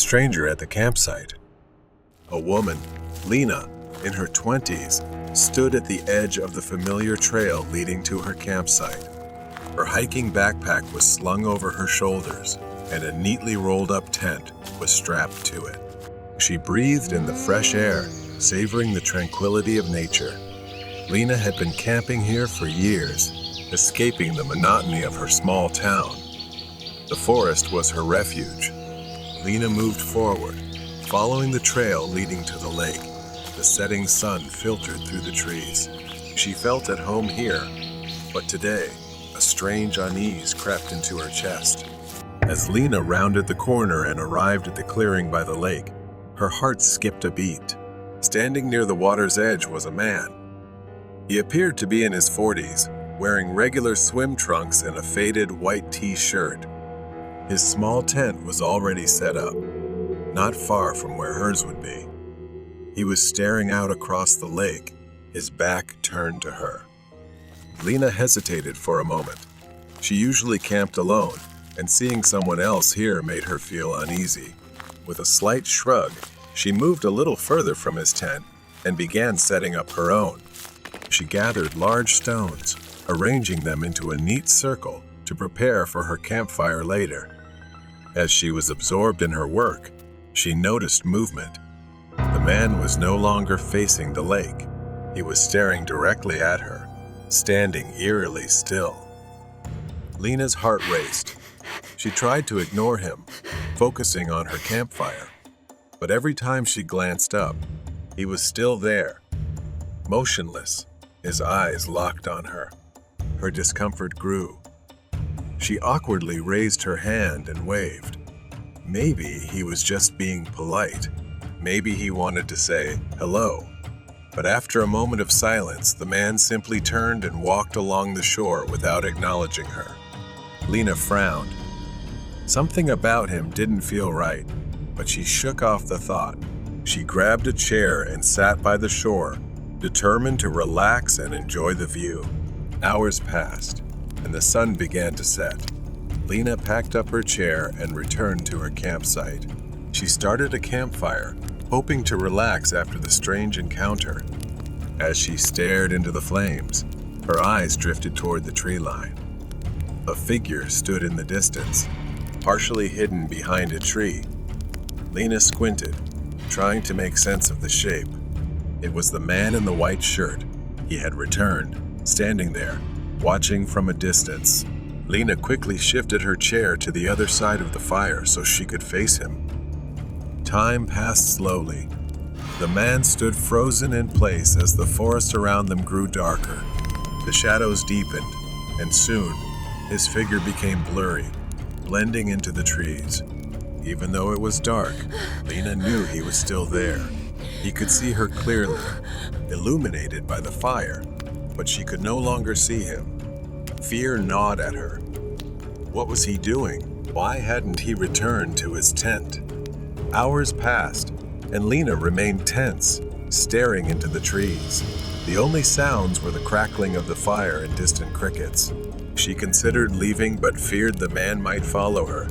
stranger at the campsite. A woman, Lena, in her 20s, stood at the edge of the familiar trail leading to her campsite. Her hiking backpack was slung over her shoulders, and a neatly rolled-up tent was strapped to it. She breathed in the fresh air, savoring the tranquility of nature. Lena had been camping here for years, escaping the monotony of her small town. The forest was her refuge. Lena moved forward, following the trail leading to the lake. The setting sun filtered through the trees. She felt at home here, but today, a strange unease crept into her chest. As Lena rounded the corner and arrived at the clearing by the lake, her heart skipped a beat. Standing near the water's edge was a man. He appeared to be in his 40s, wearing regular swim trunks and a faded white t-shirt. His small tent was already set up, not far from where hers would be. He was staring out across the lake, his back turned to her. Lena hesitated for a moment. She usually camped alone, and seeing someone else here made her feel uneasy. With a slight shrug, she moved a little further from his tent and began setting up her own. She gathered large stones, arranging them into a neat circle to prepare for her campfire later. As she was absorbed in her work, she noticed movement. The man was no longer facing the lake. He was staring directly at her, standing eerily still. Lena's heart raced. She tried to ignore him, focusing on her campfire. But every time she glanced up, he was still there, motionless, his eyes locked on her. Her discomfort grew. She awkwardly raised her hand and waved. Maybe he was just being polite. Maybe he wanted to say hello. But after a moment of silence, the man simply turned and walked along the shore without acknowledging her. Lena frowned. Something about him didn't feel right, but she shook off the thought. She grabbed a chair and sat by the shore, determined to relax and enjoy the view. Hours passed, and the sun began to set. Lena packed up her chair and returned to her campsite. She started a campfire, hoping to relax after the strange encounter. As she stared into the flames, her eyes drifted toward the tree line. A figure stood in the distance, partially hidden behind a tree. Lena squinted, trying to make sense of the shape. It was the man in the white shirt. He had returned, standing there, watching from a distance. Lena quickly shifted her chair to the other side of the fire so she could face him. Time passed slowly. The man stood frozen in place as the forest around them grew darker. The shadows deepened, and soon, his figure became blurry, blending into the trees. Even though it was dark, Lena knew he was still there. He could see her clearly, illuminated by the fire, but she could no longer see him. Fear gnawed at her. What was he doing? Why hadn't he returned to his tent? Hours passed, and Lena remained tense, staring into the trees. The only sounds were the crackling of the fire and distant crickets. She considered leaving but feared the man might follow her,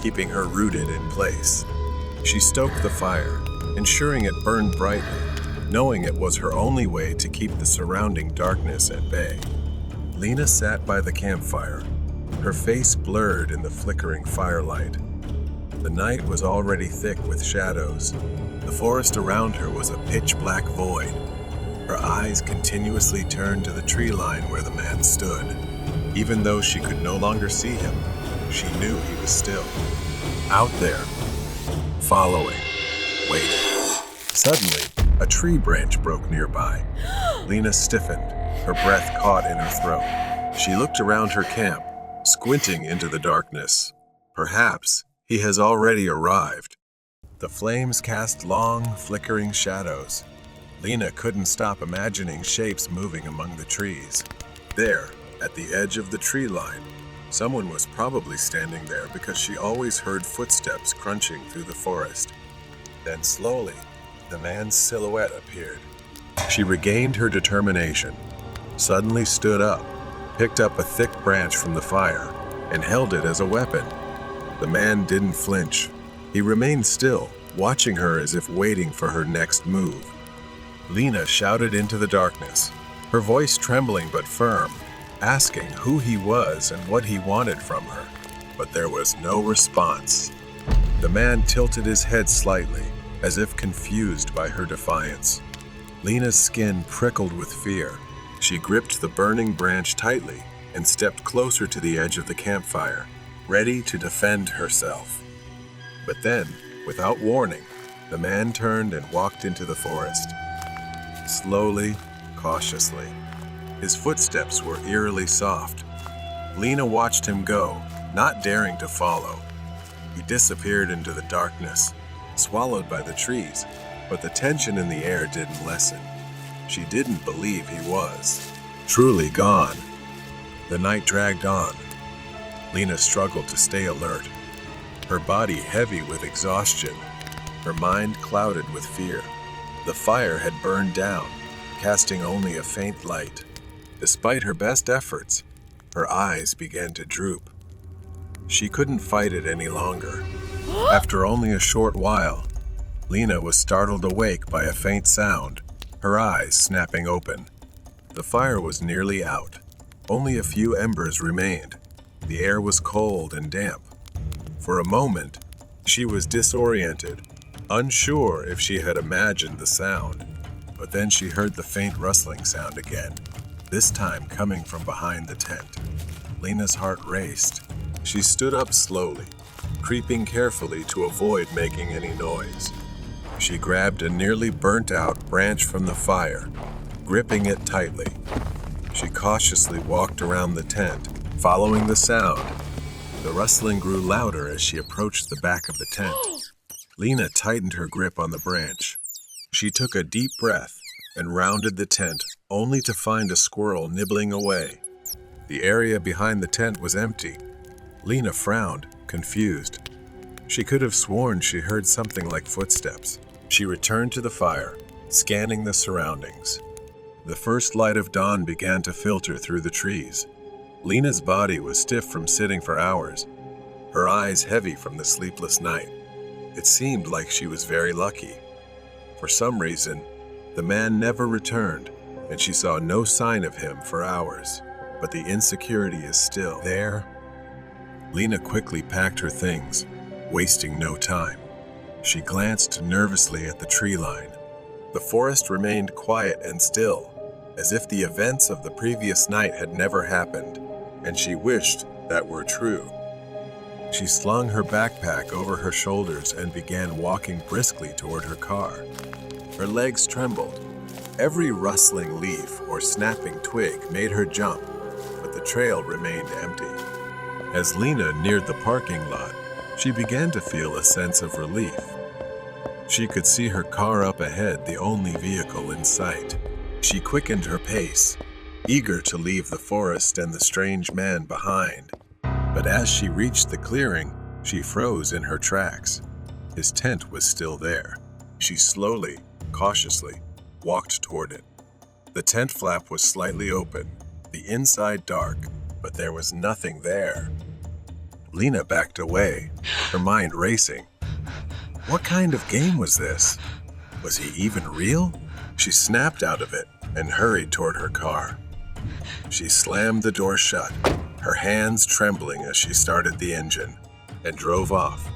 keeping her rooted in place. She stoked the fire, ensuring it burned brightly, knowing it was her only way to keep the surrounding darkness at bay. Lena sat by the campfire, her face blurred in the flickering firelight. The night was already thick with shadows. The forest around her was a pitch-black void. Her eyes continuously turned to the tree line where the man stood. Even though she could no longer see him, she knew he was still out there, following, waiting. Suddenly, a tree branch broke nearby. Lena stiffened, her breath caught in her throat. She looked around her camp, squinting into the darkness. Perhaps he has already arrived. The flames cast long, flickering shadows. Lena couldn't stop imagining shapes moving among the trees. There, at the edge of the tree line, someone was probably standing there because she always heard footsteps crunching through the forest. Then slowly, the man's silhouette appeared. She regained her determination, suddenly stood up, picked up a thick branch from the fire, and held it as a weapon. The man didn't flinch. He remained still, watching her as if waiting for her next move. Lena shouted into the darkness, her voice trembling but firm, asking who he was and what he wanted from her. But there was no response. The man tilted his head slightly, as if confused by her defiance. Lena's skin prickled with fear. She gripped the burning branch tightly and stepped closer to the edge of the campfire, ready to defend herself. But then, without warning, the man turned and walked into the forest. Slowly, cautiously. His footsteps were eerily soft. Lena watched him go, not daring to follow. He disappeared into the darkness, swallowed by the trees, but the tension in the air didn't lessen. She didn't believe he was truly gone. The night dragged on. Lena struggled to stay alert, her body heavy with exhaustion, her mind clouded with fear. The fire had burned down, casting only a faint light. Despite her best efforts, her eyes began to droop. She couldn't fight it any longer. After only a short while, Lena was startled awake by a faint sound, her eyes snapping open. The fire was nearly out. Only a few embers remained. The air was cold and damp. For a moment, she was disoriented, unsure if she had imagined the sound. But then she heard the faint rustling sound again, this time coming from behind the tent. Lena's heart raced. She stood up slowly, creeping carefully to avoid making any noise. She grabbed a nearly burnt-out branch from the fire, gripping it tightly. She cautiously walked around the tent, following the sound. The rustling grew louder as she approached the back of the tent. Lena tightened her grip on the branch. She took a deep breath and rounded the tent, only to find a squirrel nibbling away. The area behind the tent was empty. Lena frowned, confused. She could have sworn she heard something like footsteps. She returned to the fire, scanning the surroundings. The first light of dawn began to filter through the trees. Lena's body was stiff from sitting for hours, her eyes heavy from the sleepless night. It seemed like she was very lucky. For some reason, the man never returned, and she saw no sign of him for hours. But the insecurity is still there. Lena quickly packed her things, wasting no time. She glanced nervously at the tree line. The forest remained quiet and still, as if the events of the previous night had never happened, and she wished that were true. She slung her backpack over her shoulders and began walking briskly toward her car. Her legs trembled. Every rustling leaf or snapping twig made her jump, but the trail remained empty. As Lena neared the parking lot, she began to feel a sense of relief. She could see her car up ahead, the only vehicle in sight. She quickened her pace, eager to leave the forest and the strange man behind. But as she reached the clearing, she froze in her tracks. His tent was still there. She slowly, cautiously, walked toward it. The tent flap was slightly open, the inside dark, but there was nothing there. Lena backed away, her mind racing. What kind of game was this? Was he even real? She snapped out of it and hurried toward her car. She slammed the door shut, her hands trembling as she started the engine, and drove off.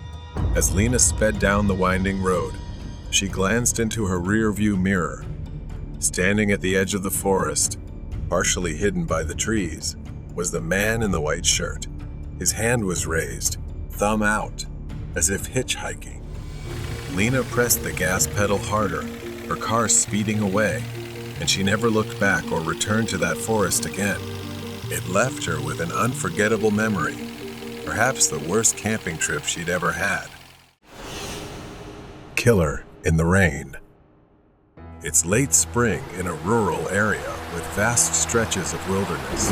As Lena sped down the winding road, she glanced into her rearview mirror. Standing at the edge of the forest, partially hidden by the trees, was the man in the white shirt. His hand was raised, thumb out, as if hitchhiking. Lena pressed the gas pedal harder, her car speeding away, and she never looked back or returned to that forest again. It left her with an unforgettable memory, perhaps the worst camping trip she'd ever had. Killer in the Rain. It's late spring in a rural area with vast stretches of wilderness.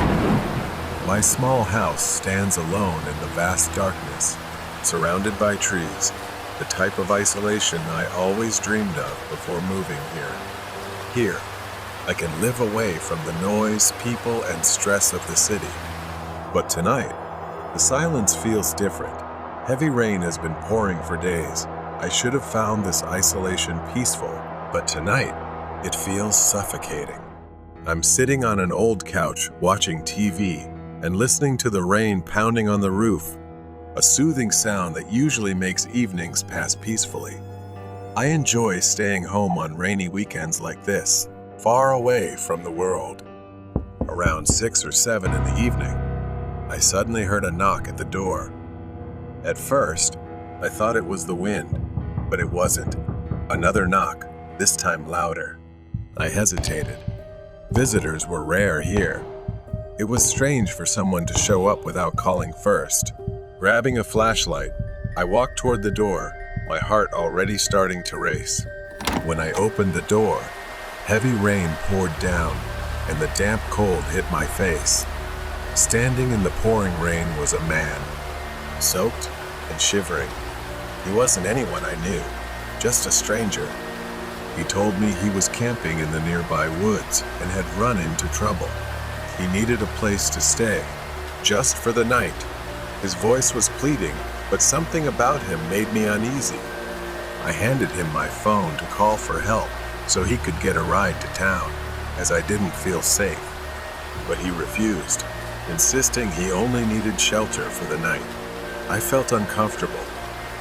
My small house stands alone in the vast darkness, surrounded by trees, the type of isolation I always dreamed of before moving here. Here, I can live away from the noise, people, and stress of the city. But tonight, the silence feels different, Heavy rain has been pouring for days. I should have found this isolation peaceful, but tonight, it feels suffocating. I'm sitting on an old couch watching TV and listening to the rain pounding on the roof, a soothing sound that usually makes evenings pass peacefully. I enjoy staying home on rainy weekends like this, far away from the world. Around 6 or 7 in the evening, I suddenly heard a knock at the door. At first, I thought it was the wind, but it wasn't. Another knock, this time louder. I hesitated. Visitors were rare here. It was strange for someone to show up without calling first. Grabbing a flashlight, I walked toward the door, my heart already starting to race. When I opened the door, heavy rain poured down, and the damp cold hit my face. Standing in the pouring rain was a man, soaked and shivering. He wasn't anyone I knew, just a stranger. He told me he was camping in the nearby woods and had run into trouble. He needed a place to stay, just for the night. His voice was pleading, but something about him made me uneasy. I handed him my phone to call for help so he could get a ride to town, as I didn't feel safe. But he refused, insisting he only needed shelter for the night. I felt uncomfortable,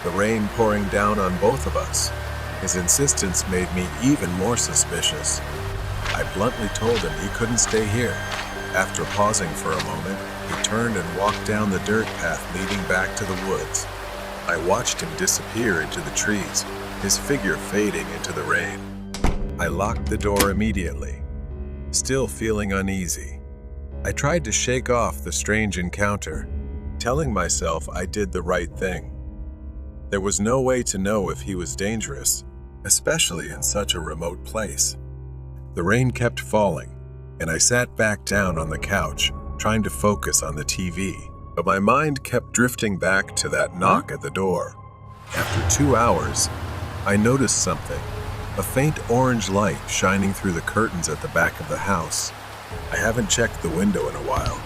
the rain pouring down on both of us. His insistence made me even more suspicious. I bluntly told him he couldn't stay here. After pausing for a moment, he turned and walked down the dirt path leading back to the woods. I watched him disappear into the trees, his figure fading into the rain. I locked the door immediately, still feeling uneasy. I tried to shake off the strange encounter, telling myself I did the right thing. There was no way to know if he was dangerous, especially in such a remote place. The rain kept falling, and I sat back down on the couch, trying to focus on the TV, but my mind kept drifting back to that knock at the door. After 2 hours, I noticed something, a faint orange light shining through the curtains at the back of the house. I haven't checked the window in a while,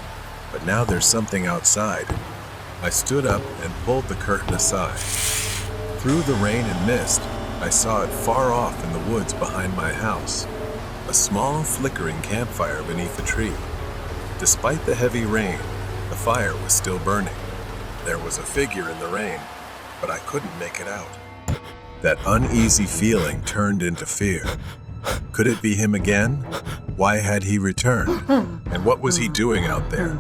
but now there's something outside. I stood up and pulled the curtain aside. Through the rain and mist, I saw it far off in the woods behind my house, a small flickering campfire beneath a tree. Despite the heavy rain, the fire was still burning. There was a figure in the rain, but I couldn't make it out. That uneasy feeling turned into fear. Could it be him again? Why had he returned? And what was he doing out there,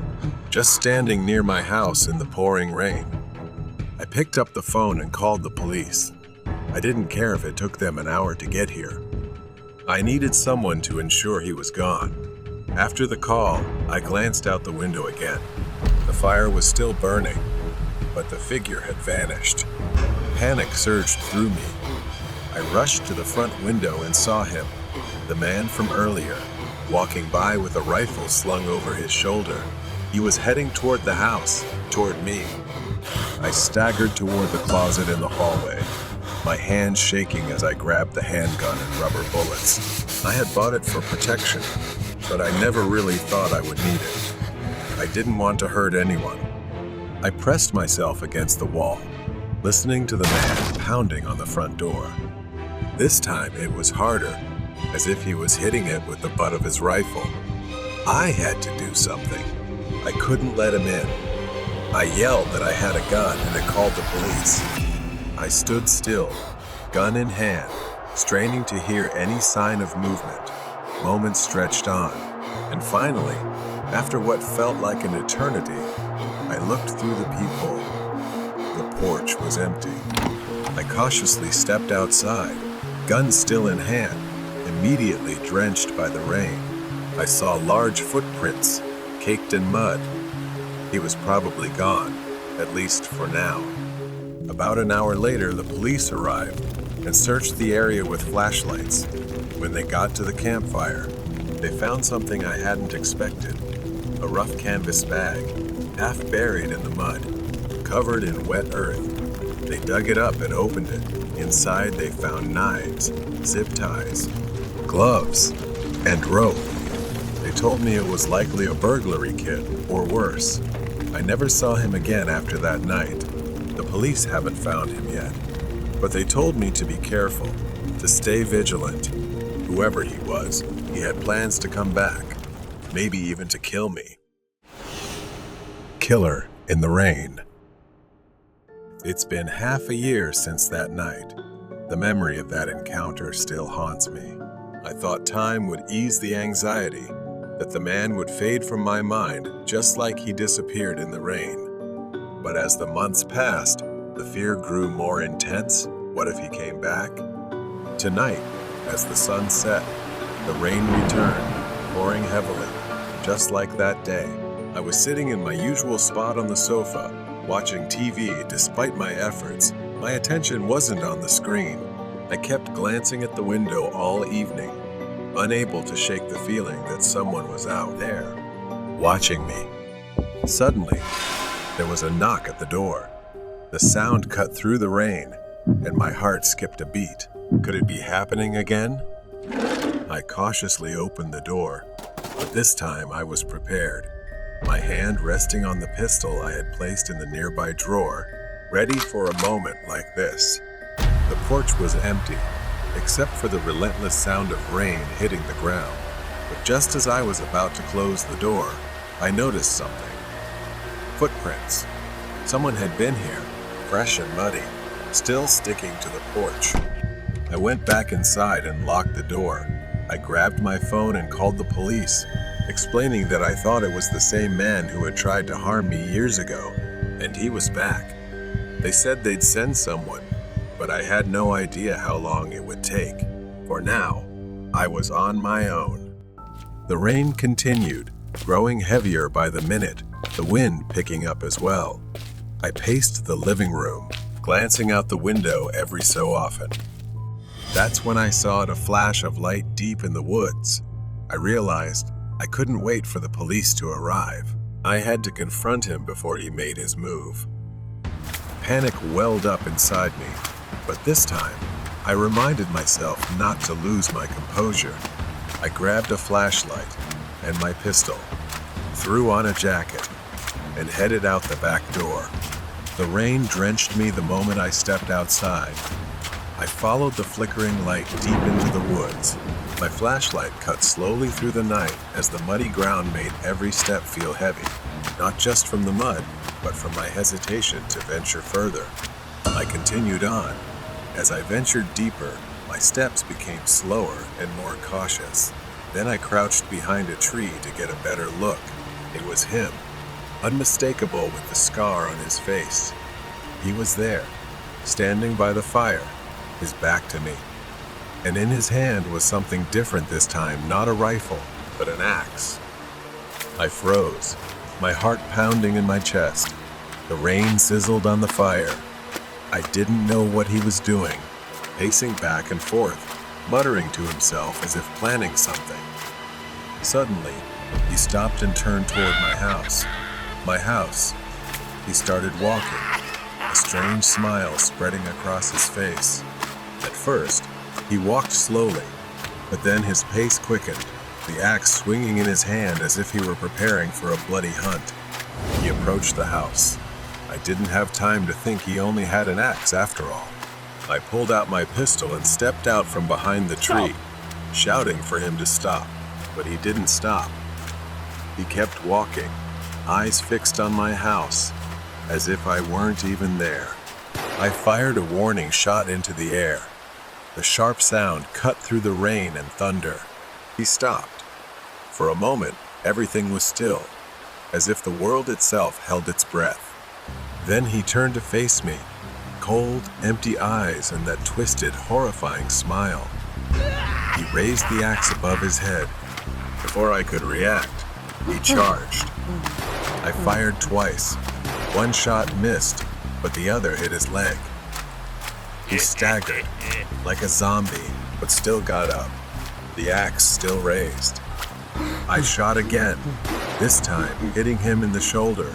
just standing near my house in the pouring rain? I picked up the phone and called the police. I didn't care if it took them an hour to get here. I needed someone to ensure he was gone. After the call, I glanced out the window again. The fire was still burning, but the figure had vanished. Panic surged through me. I rushed to the front window and saw him, the man from earlier, walking by with a rifle slung over his shoulder. He was heading toward the house, toward me. I staggered toward the closet in the hallway, my hands shaking as I grabbed the handgun and rubber bullets. I had bought it for protection, but I never really thought I would need it. I didn't want to hurt anyone. I pressed myself against the wall, listening to the man pounding on the front door. This time it was harder, as if he was hitting it with the butt of his rifle. I had to do something. I couldn't let him in. I yelled that I had a gun and it called the police. I stood still, gun in hand, straining to hear any sign of movement. Moments stretched on, and finally, after what felt like an eternity, I looked through the peephole. The porch was empty. I cautiously stepped outside, gun still in hand, immediately drenched by the rain. I saw large footprints, caked in mud. He was probably gone, at least for now. About an hour later, the police arrived and searched the area with flashlights. When they got to the campfire, they found something I hadn't expected. A rough canvas bag, half buried in the mud, covered in wet earth. They dug it up and opened it. Inside they found knives, zip ties, gloves, and rope. They told me it was likely a burglary kit, or worse. I never saw him again after that night. The police haven't found him yet, but they told me to be careful, to stay vigilant. Whoever he was, he had plans to come back, maybe even to kill me. Killer in the Rain. It's been half a year since that night. The memory of that encounter still haunts me. I thought time would ease the anxiety, that the man would fade from my mind just like he disappeared in the rain. But as the months passed, the fear grew more intense. What if he came back? Tonight, as the sun set, the rain returned, pouring heavily, just like that day. I was sitting in my usual spot on the sofa, watching TV despite my efforts. My attention wasn't on the screen. I kept glancing at the window all evening, unable to shake the feeling that someone was out there, watching me. Suddenly, there was a knock at the door. The sound cut through the rain, and my heart skipped a beat. Could it be happening again? I cautiously opened the door, but this time I was prepared, my hand resting on the pistol I had placed in the nearby drawer, ready for a moment like this. The porch was empty, except for the relentless sound of rain hitting the ground. But just as I was about to close the door, I noticed something. Footprints. Someone had been here, fresh and muddy, still sticking to the porch. I went back inside and locked the door. I grabbed my phone and called the police, explaining that I thought it was the same man who had tried to harm me years ago, and he was back. They said they'd send someone, but I had no idea how long it would take. For now, I was on my own. The rain continued, growing heavier by the minute, the wind picking up as well. I paced the living room, glancing out the window every so often. That's when I saw a flash of light deep in the woods. I realized I couldn't wait for the police to arrive. I had to confront him before he made his move. Panic welled up inside me, but this time, I reminded myself not to lose my composure. I grabbed a flashlight and my pistol, threw on a jacket, and headed out the back door. The rain drenched me the moment I stepped outside. I followed the flickering light deep into the woods. My flashlight cut slowly through the night as the muddy ground made every step feel heavy, not just from the mud, but from my hesitation to venture further. I continued on. As I ventured deeper, my steps became slower and more cautious. Then I crouched behind a tree to get a better look. It was him, unmistakable with the scar on his face. He was there, standing by the fire, his back to me. And in his hand was something different this time, not a rifle, but an axe. I froze, my heart pounding in my chest. The rain sizzled on the fire. I didn't know what he was doing, pacing back and forth, muttering to himself as if planning something. Suddenly, he stopped and turned toward my house. My house. He started walking, a strange smile spreading across his face. At first, he walked slowly, but then his pace quickened, the axe swinging in his hand as if he were preparing for a bloody hunt. He approached the house. I didn't have time to think he only had an axe after all. I pulled out my pistol and stepped out from behind the tree, shouting for him to stop, but he didn't stop. He kept walking, eyes fixed on my house, as if I weren't even there. I fired a warning shot into the air. The sharp sound cut through the rain and thunder. He stopped. For a moment, everything was still, as if the world itself held its breath. Then he turned to face me, cold, empty eyes and that twisted, horrifying smile. He raised the axe above his head. Before I could react, he charged. I fired twice. One shot missed, but the other hit his leg. He staggered, like a zombie, but still got up, the axe still raised. I shot again, this time hitting him in the shoulder.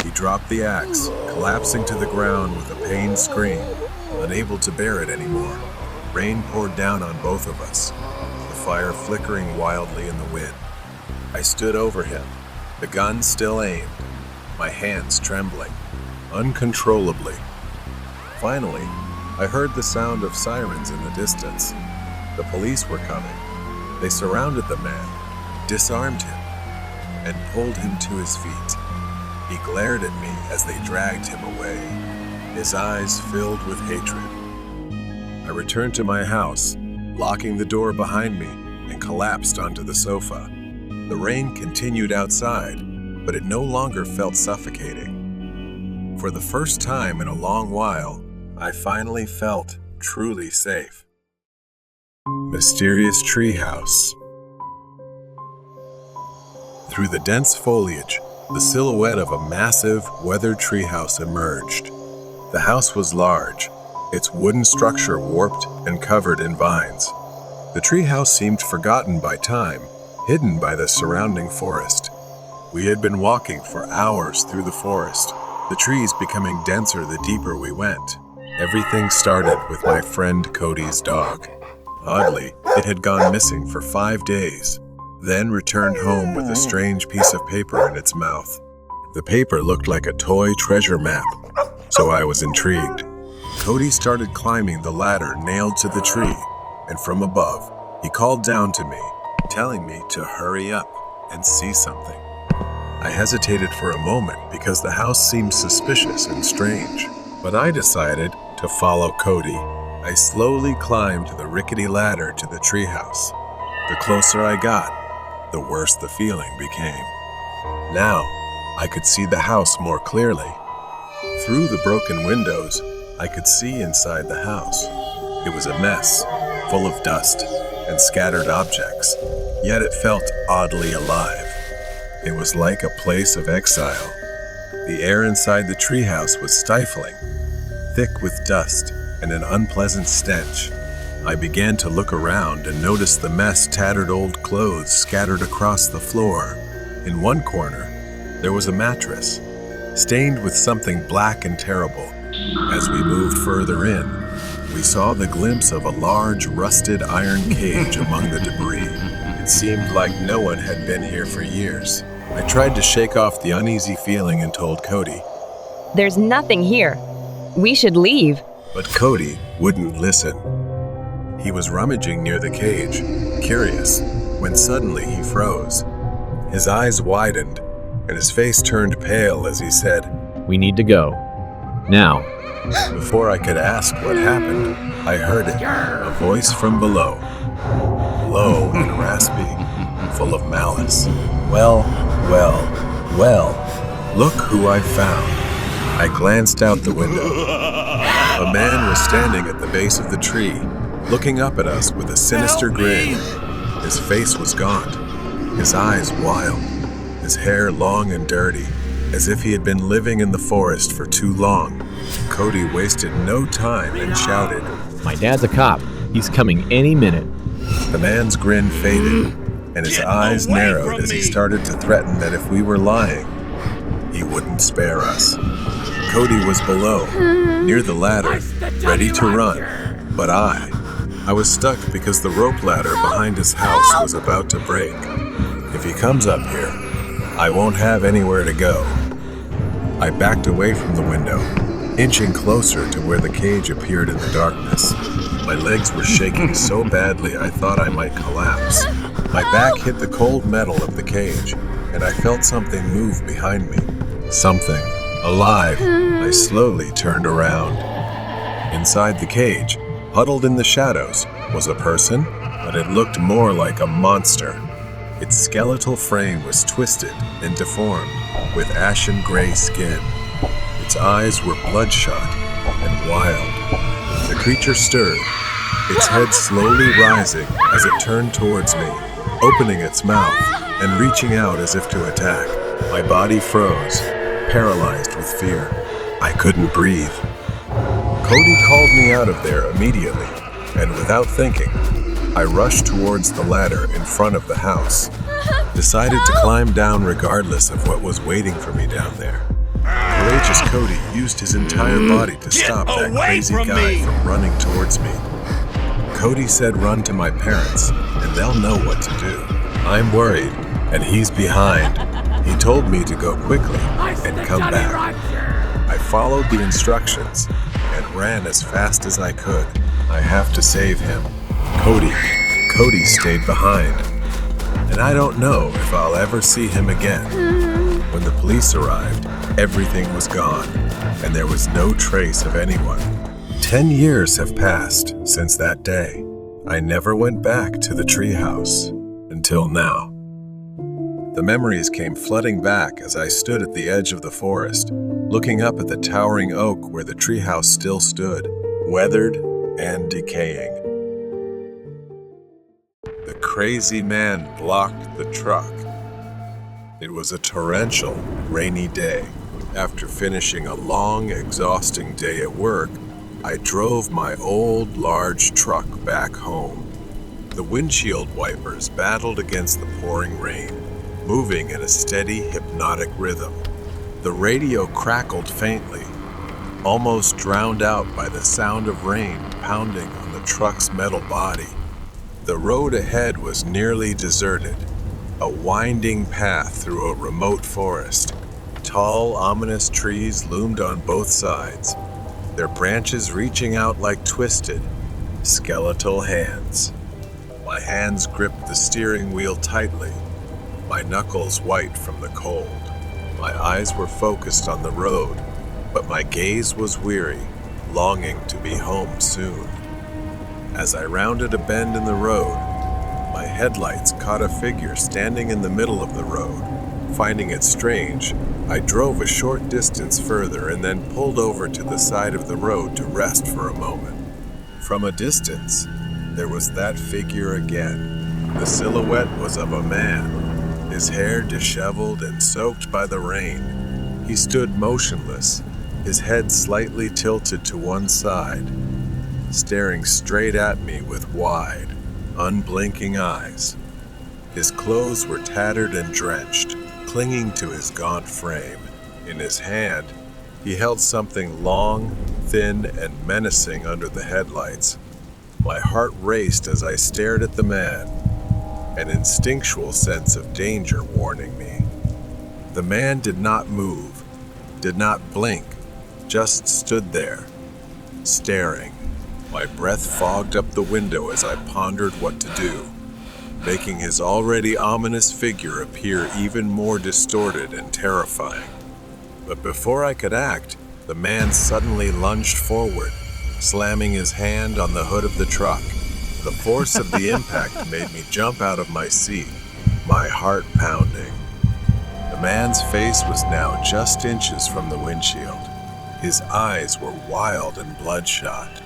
He dropped the axe, collapsing to the ground with a pained scream, unable to bear it anymore. Rain poured down on both of us, the fire flickering wildly in the wind. I stood over him, the gun still aimed, my hands trembling. Uncontrollably, Finally, I heard the sound of sirens in the distance. The police were coming. They surrounded the man, disarmed him, and pulled him to his feet. He glared at me as they dragged him away, his eyes filled with hatred. I returned to my house, locking the door behind me, and collapsed onto the sofa. The rain continued outside, but it no longer felt suffocating. For the first time in a long while, I finally felt truly safe. Mysterious Treehouse. Through the dense foliage, the silhouette of a massive, weathered treehouse emerged. The house was large, its wooden structure warped and covered in vines. The treehouse seemed forgotten by time, hidden by the surrounding forest. We had been walking for hours through the forest, the trees becoming denser the deeper we went. Everything started with my friend Cody's dog. Oddly, it had gone missing for 5 days, then returned home with a strange piece of paper in its mouth. The paper looked like a toy treasure map, so I was intrigued. Cody started climbing the ladder nailed to the tree, and from above, he called down to me, telling me to hurry up and see something. I hesitated for a moment because the house seemed suspicious and strange, but I decided to follow Cody. I slowly climbed the rickety ladder to the treehouse. The closer I got, the worse the feeling became. Now, I could see the house more clearly. Through the broken windows, I could see inside the house. It was a mess, full of dust and scattered objects, yet it felt oddly alive. It was like a place of exile. The air inside the treehouse was stifling, thick with dust and an unpleasant stench. I began to look around and noticed the mess tattered old clothes scattered across the floor. In one corner, there was a mattress, stained with something black and terrible. As we moved further in, we saw the glimpse of a large, rusted iron cage among the debris. It seemed like no one had been here for years. I tried to shake off the uneasy feeling and told Cody. "There's nothing here. We should leave." But Cody wouldn't listen. He was rummaging near the cage, curious, when suddenly he froze. His eyes widened, and his face turned pale as he said, "We need to go. Now." Before I could ask what happened, I heard it, a voice from below, low and raspy, full of malice. Well, look who I found." I glanced out the window. A man was standing at the base of the tree, looking up at us with a sinister grin. His face was gaunt, his eyes wild, his hair long and dirty, as if he had been living in the forest for too long. Cody wasted no time and shouted, "My dad's a cop. He's coming any minute." The man's grin faded, and his eyes narrowed as he started to threaten that if we were lying, he wouldn't spare us. Cody was below, near the ladder, ready to run, but I was stuck because the rope ladder behind his house was about to break. If he comes up here, I won't have anywhere to go. I backed away from the window, inching closer to where the cage appeared in the darkness. My legs were shaking so badly I thought I might collapse. My back hit the cold metal of the cage, and I felt something move behind me. Something alive. I slowly turned around. Inside the cage, huddled in the shadows, was a person, but it looked more like a monster. Its skeletal frame was twisted and deformed, with ashen gray skin. Its eyes were bloodshot and wild. The creature stirred, its head slowly rising as it turned towards me, opening its mouth and reaching out as if to attack. My body froze, paralyzed with fear. I couldn't breathe. Cody called me out of there immediately, and without thinking, I rushed towards the ladder in front of the house, decided to climb down regardless of what was waiting for me down there. Courageous Cody used his entire body to stop that crazy guy from running towards me. Cody said run to my parents, and they'll know what to do. I'm worried, and he's behind. He told me to go quickly and come back. I followed the instructions, and ran as fast as I could. I have to save him. Cody. Cody stayed behind. And I don't know if I'll ever see him again. When the police arrived, everything was gone, and there was no trace of anyone. 10 years have passed since that day. I never went back to the treehouse until now. The memories came flooding back as I stood at the edge of the forest, looking up at the towering oak where the treehouse still stood, weathered and decaying. The crazy man blocked the truck. It was a torrential, rainy day. After finishing a long, exhausting day at work, I drove my old, large truck back home. The windshield wipers battled against the pouring rain, moving in a steady, hypnotic rhythm. The radio crackled faintly, almost drowned out by the sound of rain pounding on the truck's metal body. The road ahead was nearly deserted, a winding path through a remote forest. Tall, ominous trees loomed on both sides, their branches reaching out like twisted, skeletal hands. My hands gripped the steering wheel tightly, my knuckles white from the cold. My eyes were focused on the road, but my gaze was weary, longing to be home soon. As I rounded a bend in the road, my headlights caught a figure standing in the middle of the road. Finding it strange, I drove a short distance further and then pulled over to the side of the road to rest for a moment. From a distance, there was that figure again. The silhouette was of a man, his hair disheveled and soaked by the rain. He stood motionless, his head slightly tilted to one side, staring straight at me with wide, unblinking eyes. His clothes were tattered and drenched, clinging to his gaunt frame. In his hand, he held something long, thin, and menacing under the headlights. My heart raced as I stared at the man, an instinctual sense of danger warning me. The man did not move, did not blink, just stood there, staring. My breath fogged up the window as I pondered what to do, making his already ominous figure appear even more distorted and terrifying. But before I could act, the man suddenly lunged forward, slamming his hand on the hood of the truck. The force of the impact made me jump out of my seat, my heart pounding. The man's face was now just inches from the windshield. His eyes were wild and bloodshot.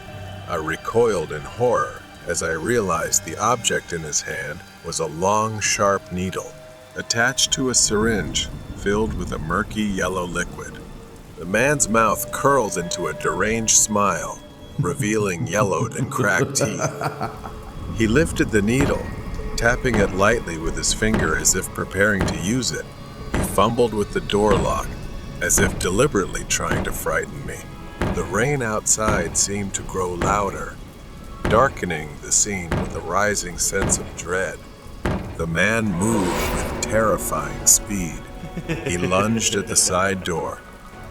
I recoiled in horror as I realized the object in his hand was a long, sharp needle, attached to a syringe filled with a murky yellow liquid. The man's mouth curled into a deranged smile, revealing yellowed and cracked teeth. He lifted the needle, tapping it lightly with his finger as if preparing to use it. He fumbled with the door lock, as if deliberately trying to frighten me. The rain outside seemed to grow louder, darkening the scene with a rising sense of dread. The man moved with terrifying speed. He lunged at the side door,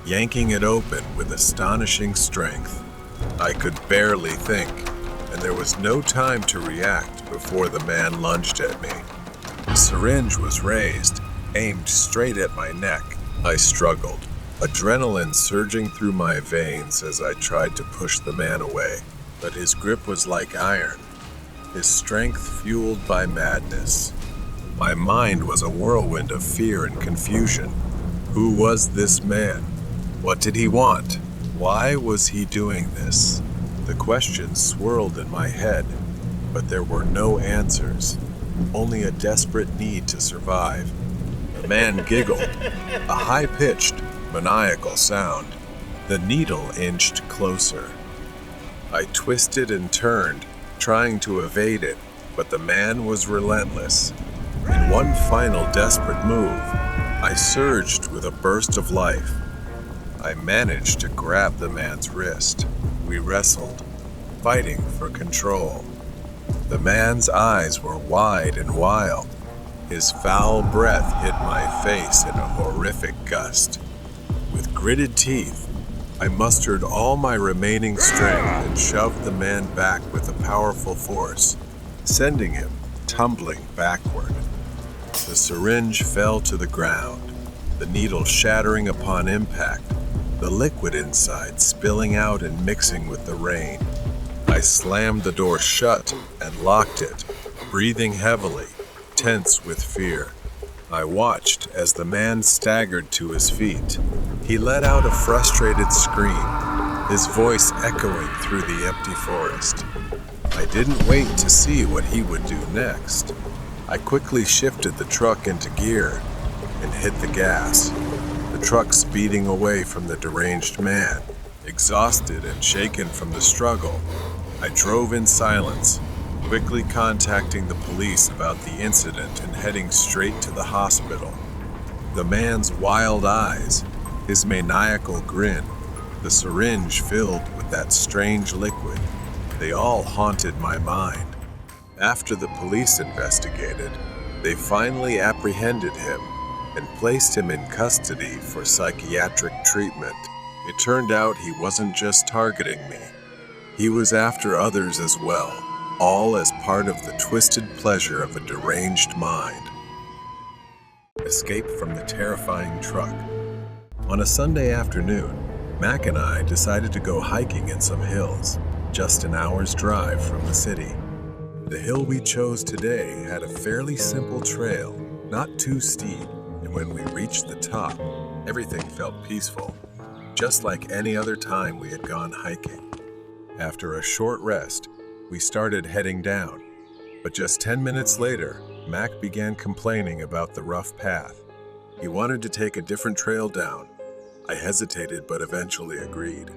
yanking it open with astonishing strength. I could barely think, and there was no time to react before the man lunged at me. The syringe was raised, aimed straight at my neck. I struggled, adrenaline surging through my veins as I tried to push the man away. But his grip was like iron, his strength fueled by madness. My mind was a whirlwind of fear and confusion. Who was this man? What did he want? Why was he doing this? The questions swirled in my head, but there were no answers, only a desperate need to survive. The man giggled, a high-pitched, maniacal sound. The needle inched closer. I twisted and turned, trying to evade it, but the man was relentless. In one final desperate move, I surged with a burst of life. I managed to grab the man's wrist. We wrestled, fighting for control. The man's eyes were wide and wild. His foul breath hit my face in a horrific gust. With gritted teeth, I mustered all my remaining strength and shoved the man back with a powerful force, sending him tumbling backward. The syringe fell to the ground, the needle shattering upon impact, the liquid inside spilling out and mixing with the rain. I slammed the door shut and locked it, breathing heavily, tense with fear. I watched as the man staggered to his feet. He let out a frustrated scream, his voice echoing through the empty forest. I didn't wait to see what he would do next. I quickly shifted the truck into gear and hit the gas, the truck speeding away from the deranged man. Exhausted and shaken from the struggle, I drove in silence, quickly contacting the police about the incident and heading straight to the hospital. The man's wild eyes, his maniacal grin, the syringe filled with that strange liquid, they all haunted my mind. After the police investigated, they finally apprehended him and placed him in custody for psychiatric treatment. It turned out he wasn't just targeting me. He was after others as well, all as part of the twisted pleasure of a deranged mind. Escape from the terrifying truck. On a Sunday afternoon, Mac and I decided to go hiking in some hills, just an hour's drive from the city. The hill we chose today had a fairly simple trail, not too steep, and when we reached the top, everything felt peaceful, just like any other time we had gone hiking. After a short rest, we started heading down, but just 10 minutes later, Mac began complaining about the rough path. He wanted to take a different trail down. I hesitated but eventually agreed.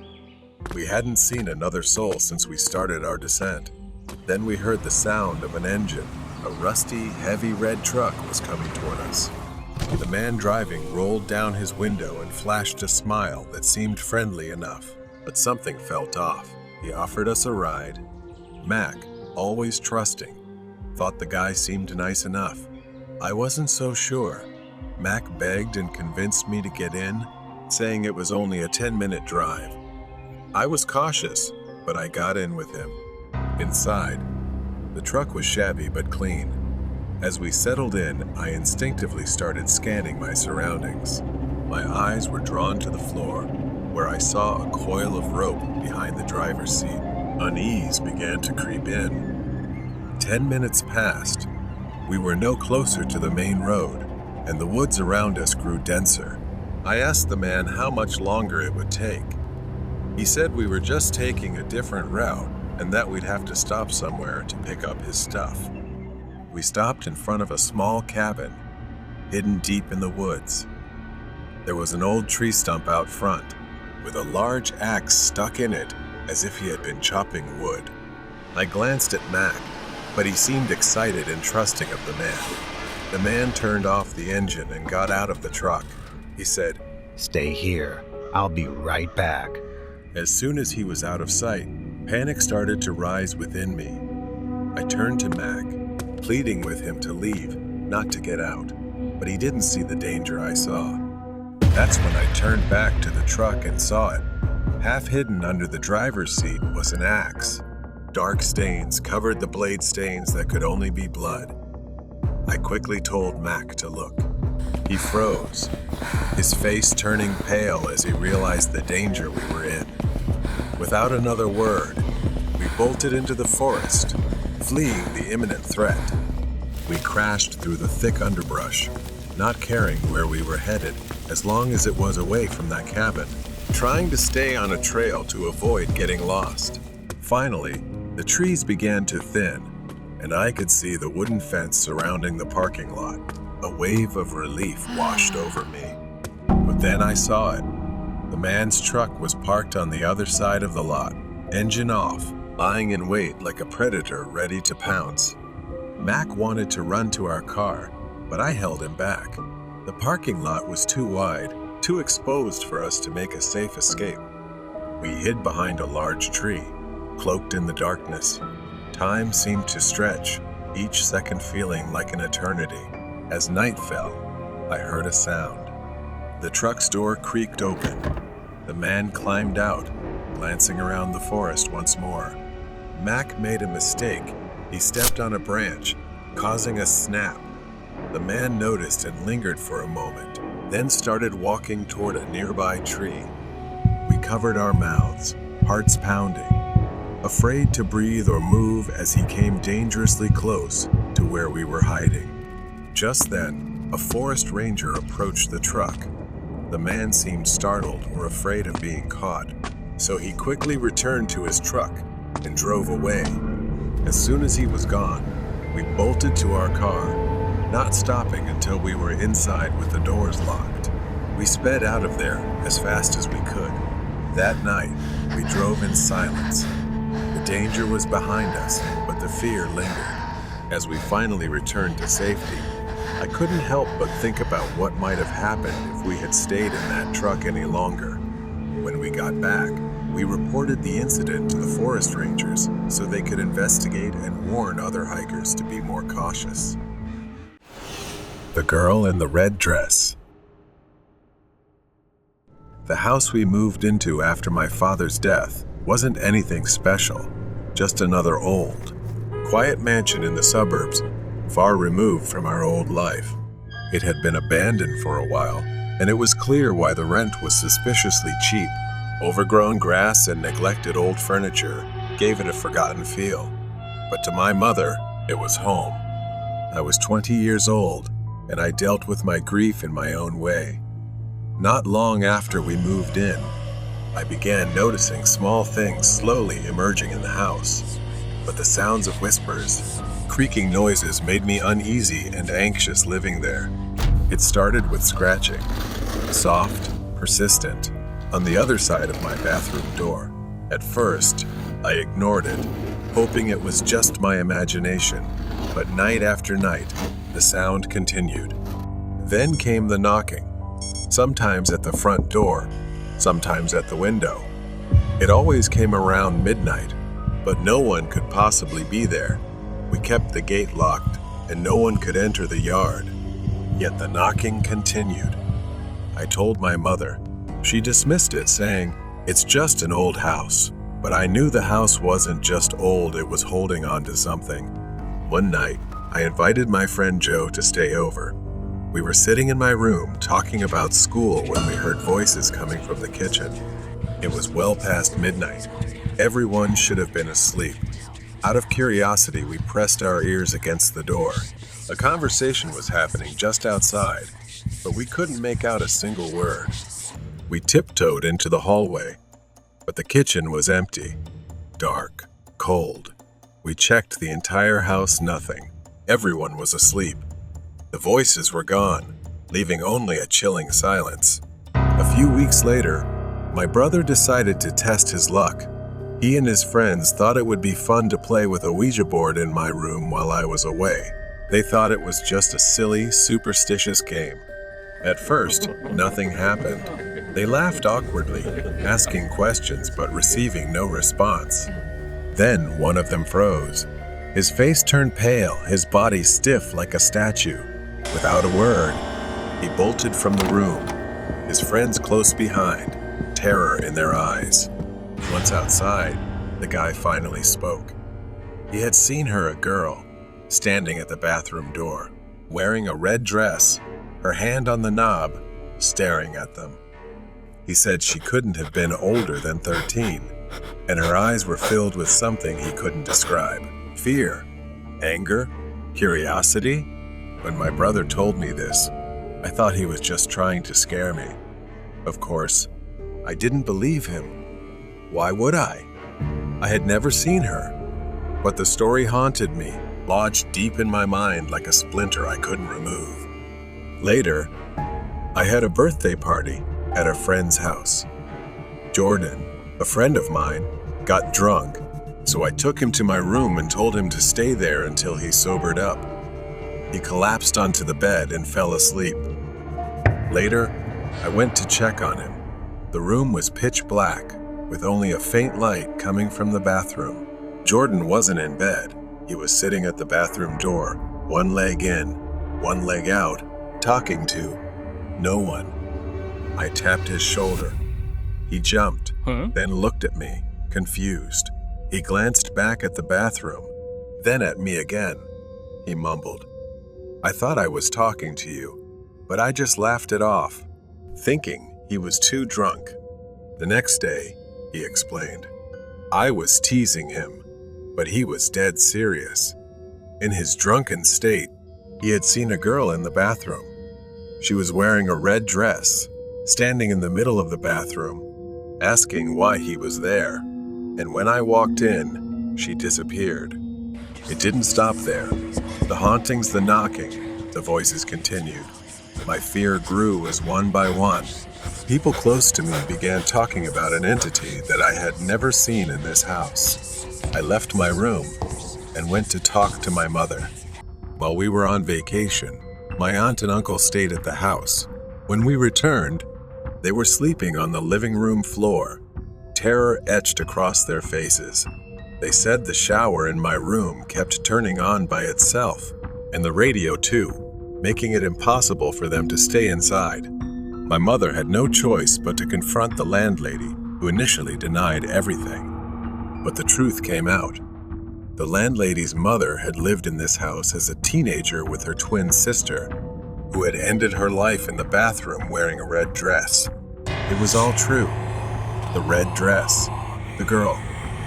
We hadn't seen another soul since we started our descent. Then we heard the sound of an engine. A rusty, heavy red truck was coming toward us. The man driving rolled down his window and flashed a smile that seemed friendly enough, but something felt off. He offered us a ride. Mac, always trusting, thought the guy seemed nice enough. I wasn't so sure. Mac begged and convinced me to get in, saying it was only a 10-minute drive. I was cautious, but I got in with him. Inside, the truck was shabby but clean. As we settled in, I instinctively started scanning my surroundings. My eyes were drawn to the floor, where I saw a coil of rope behind the driver's seat. Unease began to creep in. 10 minutes passed. We were no closer to the main road, and the woods around us grew denser. I asked the man how much longer it would take. He said we were just taking a different route and that we'd have to stop somewhere to pick up his stuff. We stopped in front of a small cabin, hidden deep in the woods. There was an old tree stump out front, with a large axe stuck in it as if he had been chopping wood. I glanced at Mac, but he seemed excited and trusting of the man. The man turned off the engine and got out of the truck. He said, "Stay here. I'll be right back." As soon as he was out of sight, panic started to rise within me. I turned to Mac, pleading with him to leave, not to get out, but he didn't see the danger I saw. That's when I turned back to the truck and saw it. Half hidden under the driver's seat was an axe. Dark stains covered the blade stains that could only be blood. I quickly told Mac to look. He froze, his face turning pale as he realized the danger we were in. Without another word, we bolted into the forest, fleeing the imminent threat. We crashed through the thick underbrush, not caring where we were headed as long as it was away from that cabin, trying to stay on a trail to avoid getting lost. Finally, the trees began to thin, and I could see the wooden fence surrounding the parking lot. A wave of relief washed over me. But then I saw it. The man's truck was parked on the other side of the lot, engine off, lying in wait like a predator ready to pounce. Mac wanted to run to our car, but I held him back. The parking lot was too wide, too exposed for us to make a safe escape. We hid behind a large tree, cloaked in the darkness. Time seemed to stretch, each second feeling like an eternity. As night fell, I heard a sound. The truck's door creaked open. The man climbed out, glancing around the forest once more. Mac made a mistake. He stepped on a branch, causing a snap. The man noticed and lingered for a moment, then started walking toward a nearby tree. We covered our mouths, hearts pounding, afraid to breathe or move as he came dangerously close to where we were hiding. Just then, a forest ranger approached the truck. The man seemed startled or afraid of being caught, so he quickly returned to his truck and drove away. As soon as he was gone, we bolted to our car, not stopping until we were inside with the doors locked. We sped out of there as fast as we could. That night, we drove in silence. The danger was behind us, but the fear lingered. As we finally returned to safety, I couldn't help but think about what might have happened if we had stayed in that truck any longer. When we got back, we reported the incident to the forest rangers so they could investigate and warn other hikers to be more cautious. The girl in the red dress. The house we moved into after my father's death wasn't anything special, just another old, quiet mansion in the suburbs, far removed from our old life. It had been abandoned for a while, and it was clear why the rent was suspiciously cheap. Overgrown grass and neglected old furniture gave it a forgotten feel. But to my mother, it was home. I was 20 years old, and I dealt with my grief in my own way. Not long after we moved in, I began noticing small things slowly emerging in the house. But the sounds of whispers, creaking noises made me uneasy and anxious living there. It started with scratching, soft, persistent, on the other side of my bathroom door. At first, I ignored it, hoping it was just my imagination. But night after night, the sound continued. Then came the knocking, sometimes at the front door, sometimes at the window. It always came around midnight, but no one could possibly be there. We kept the gate locked, and no one could enter the yard. Yet the knocking continued. I told my mother. She dismissed it, saying, "It's just an old house." But I knew the house wasn't just old, it was holding on to something. One night, I invited my friend Joe to stay over. We were sitting in my room talking about school when we heard voices coming from the kitchen. It was well past midnight. Everyone should have been asleep. Out of curiosity, we pressed our ears against the door. A conversation was happening just outside, but we couldn't make out a single word. We tiptoed into the hallway, but the kitchen was empty, dark, cold. We checked the entire house, nothing. Everyone was asleep. The voices were gone, leaving only a chilling silence. A few weeks later, my brother decided to test his luck. He and his friends thought it would be fun to play with a Ouija board in my room while I was away. They thought it was just a silly, superstitious game. At first, nothing happened. They laughed awkwardly, asking questions but receiving no response. Then one of them froze. His face turned pale, his body stiff like a statue. Without a word, he bolted from the room, his friends close behind, terror in their eyes. Once outside, the guy finally spoke. He had seen her, a girl, standing at the bathroom door, wearing a red dress, her hand on the knob, staring at them. He said she couldn't have been older than 13, and her eyes were filled with something he couldn't describe. Fear, anger, curiosity. When my brother told me this, I thought he was just trying to scare me. Of course, I didn't believe him. Why would I? I had never seen her. But the story haunted me, lodged deep in my mind like a splinter I couldn't remove. Later, I had a birthday party at a friend's house. Jordan, a friend of mine, got drunk, so I took him to my room and told him to stay there until he sobered up. He collapsed onto the bed and fell asleep. Later, I went to check on him. The room was pitch black, with only a faint light coming from the bathroom. Jordan wasn't in bed. He was sitting at the bathroom door, one leg in, one leg out, talking to no one. I tapped his shoulder. He jumped, then looked at me, confused. He glanced back at the bathroom, then at me again. He mumbled, "I thought I was talking to you, but I just laughed it off," thinking he was too drunk. The next day, he explained, I was teasing him, but he was dead serious. In his drunken state, he had seen a girl in the bathroom. She was wearing a red dress, standing in the middle of the bathroom, asking why he was there. And when I walked in, she disappeared. It didn't stop there. The hauntings, the knocking, the voices continued. My fear grew as one by one. People close to me began talking about an entity that I had never seen in this house. I left my room and went to talk to my mother. While we were on vacation, my aunt and uncle stayed at the house. When we returned, they were sleeping on the living room floor, terror etched across their faces. They said the shower in my room kept turning on by itself, and the radio too, making it impossible for them to stay inside. My mother had no choice but to confront the landlady, who initially denied everything. But the truth came out. The landlady's mother had lived in this house as a teenager with her twin sister, who had ended her life in the bathroom wearing a red dress. It was all true. The red dress, the girl,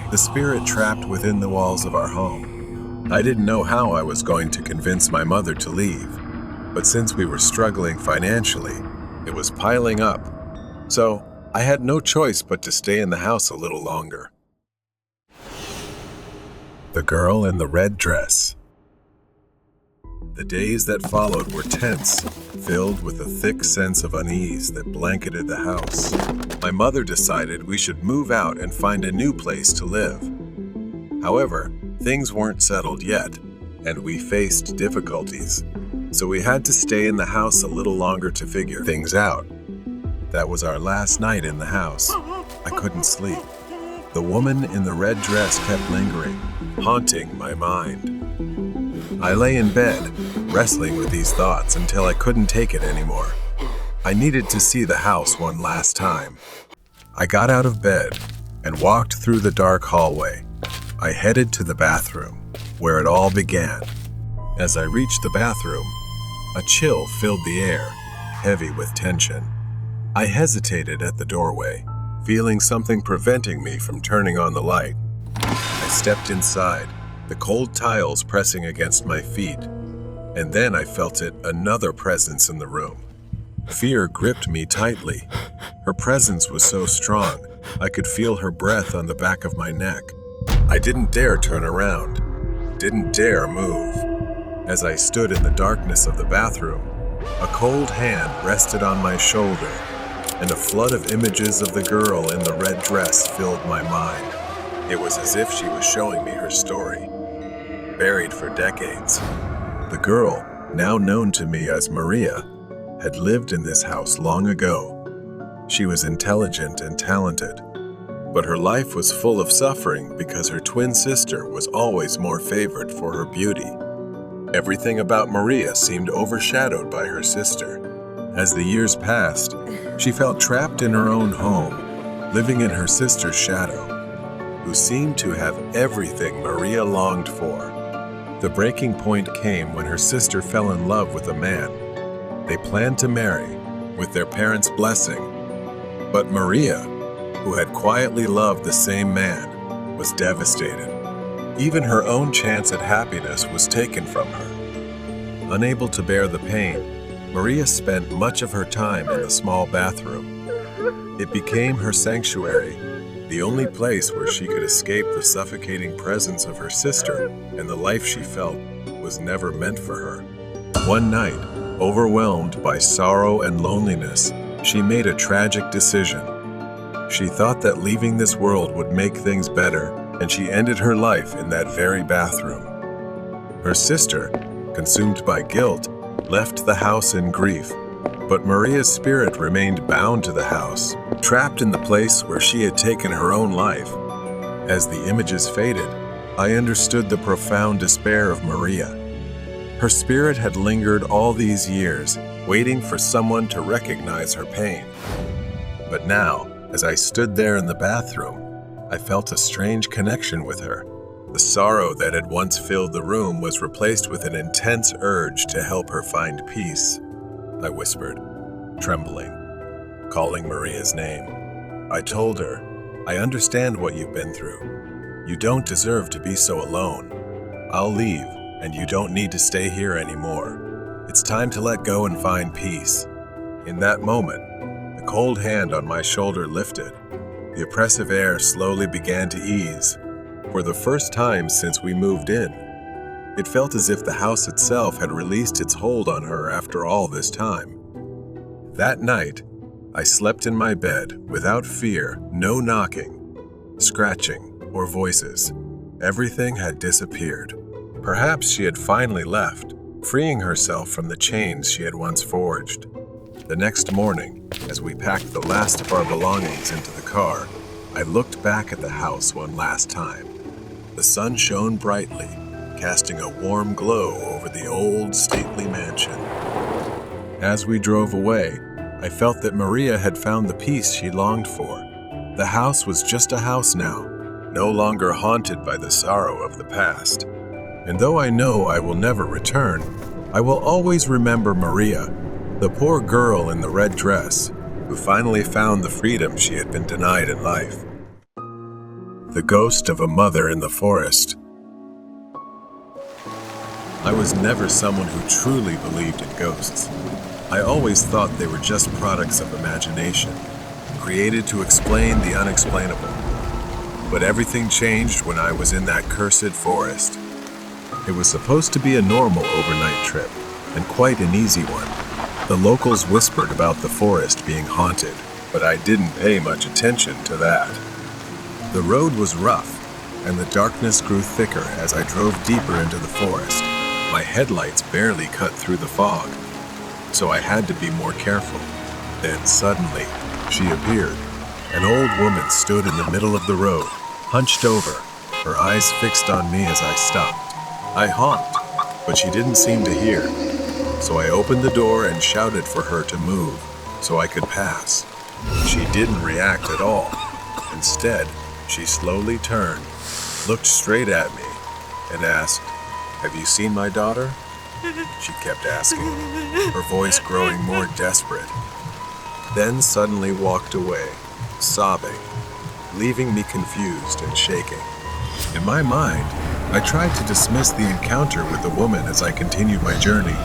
the spirit trapped within the walls of our home. I didn't know how I was going to convince my mother to leave, but since we were struggling financially, it was piling up, so I had no choice but to stay in the house a little longer. The girl in the red dress. The days that followed were tense, filled with a thick sense of unease that blanketed the house. My mother decided we should move out and find a new place to live. However, things weren't settled yet, and we faced difficulties. So we had to stay in the house a little longer to figure things out. That was our last night in the house. I couldn't sleep. The woman in the red dress kept lingering, haunting my mind. I lay in bed, wrestling with these thoughts until I couldn't take it anymore. I needed to see the house one last time. I got out of bed and walked through the dark hallway. I headed to the bathroom, where it all began. As I reached the bathroom, a chill filled the air, heavy with tension. I hesitated at the doorway, feeling something preventing me from turning on the light. I stepped inside, the cold tiles pressing against my feet, and then I felt another presence in the room. Fear gripped me tightly. Her presence was so strong, I could feel her breath on the back of my neck. I didn't dare turn around, didn't dare move. As I stood in the darkness of the bathroom, a cold hand rested on my shoulder, and a flood of images of the girl in the red dress filled my mind. It was as if she was showing me her story. Buried for decades, the girl, now known to me as Maria, had lived in this house long ago. She was intelligent and talented, but her life was full of suffering because her twin sister was always more favored for her beauty. Everything about Maria seemed overshadowed by her sister. As the years passed, she felt trapped in her own home, living in her sister's shadow, who seemed to have everything Maria longed for. The breaking point came when her sister fell in love with a man. They planned to marry, with their parents' blessing. But Maria, who had quietly loved the same man, was devastated. Even her own chance at happiness was taken from her. Unable to bear the pain, Maria spent much of her time in the small bathroom. It became her sanctuary, the only place where she could escape the suffocating presence of her sister, and the life she felt was never meant for her. One night, overwhelmed by sorrow and loneliness, she made a tragic decision. She thought that leaving this world would make things better, and she ended her life in that very bathroom. Her sister, consumed by guilt, left the house in grief, but Maria's spirit remained bound to the house, trapped in the place where she had taken her own life. As the images faded, I understood the profound despair of Maria. Her spirit had lingered all these years, waiting for someone to recognize her pain. But now, As I stood there in the bathroom, I felt a strange connection with her. The sorrow that had once filled the room was replaced with an intense urge to help her find peace. I whispered, trembling, calling Maria's name. I told her, I understand what you've been through. You don't deserve to be so alone. I'll leave, and you don't need to stay here anymore. It's time to let go and find peace. In that moment, the cold hand on my shoulder lifted. The oppressive air slowly began to ease. For the first time since we moved in, it felt as if the house itself had released its hold on her after all this time. That night, I slept in my bed without fear, no knocking, scratching, or voices. Everything had disappeared. Perhaps she had finally left, freeing herself from the chains she had once forged. The next morning, as we packed the last of our belongings into the car, I looked back at the house one last time. The sun shone brightly, casting a warm glow over the old, stately mansion. As we drove away, I felt that Maria had found the peace she longed for. The house was just a house now, no longer haunted by the sorrow of the past. And though I know I will never return, I will always remember Maria, the poor girl in the red dress, who finally found the freedom she had been denied in life. The ghost of a mother in the forest. I was never someone who truly believed in ghosts. I always thought they were just products of imagination, created to explain the unexplainable. But everything changed when I was in that cursed forest. It was supposed to be a normal overnight trip, and quite an easy one. The locals whispered about the forest being haunted, but I didn't pay much attention to that. The road was rough, and the darkness grew thicker as I drove deeper into the forest. My headlights barely cut through the fog, so I had to be more careful. Then suddenly, she appeared. An old woman stood in the middle of the road, hunched over, her eyes fixed on me as I stopped. I honked, but she didn't seem to hear, so I opened the door and shouted for her to move so I could pass. She didn't react at all. Instead, she slowly turned, looked straight at me, and asked, "Have you seen my daughter?" She kept asking, her voice growing more desperate. Then suddenly walked away, sobbing, leaving me confused and shaking. In my mind, I tried to dismiss the encounter with the woman as I continued my journey,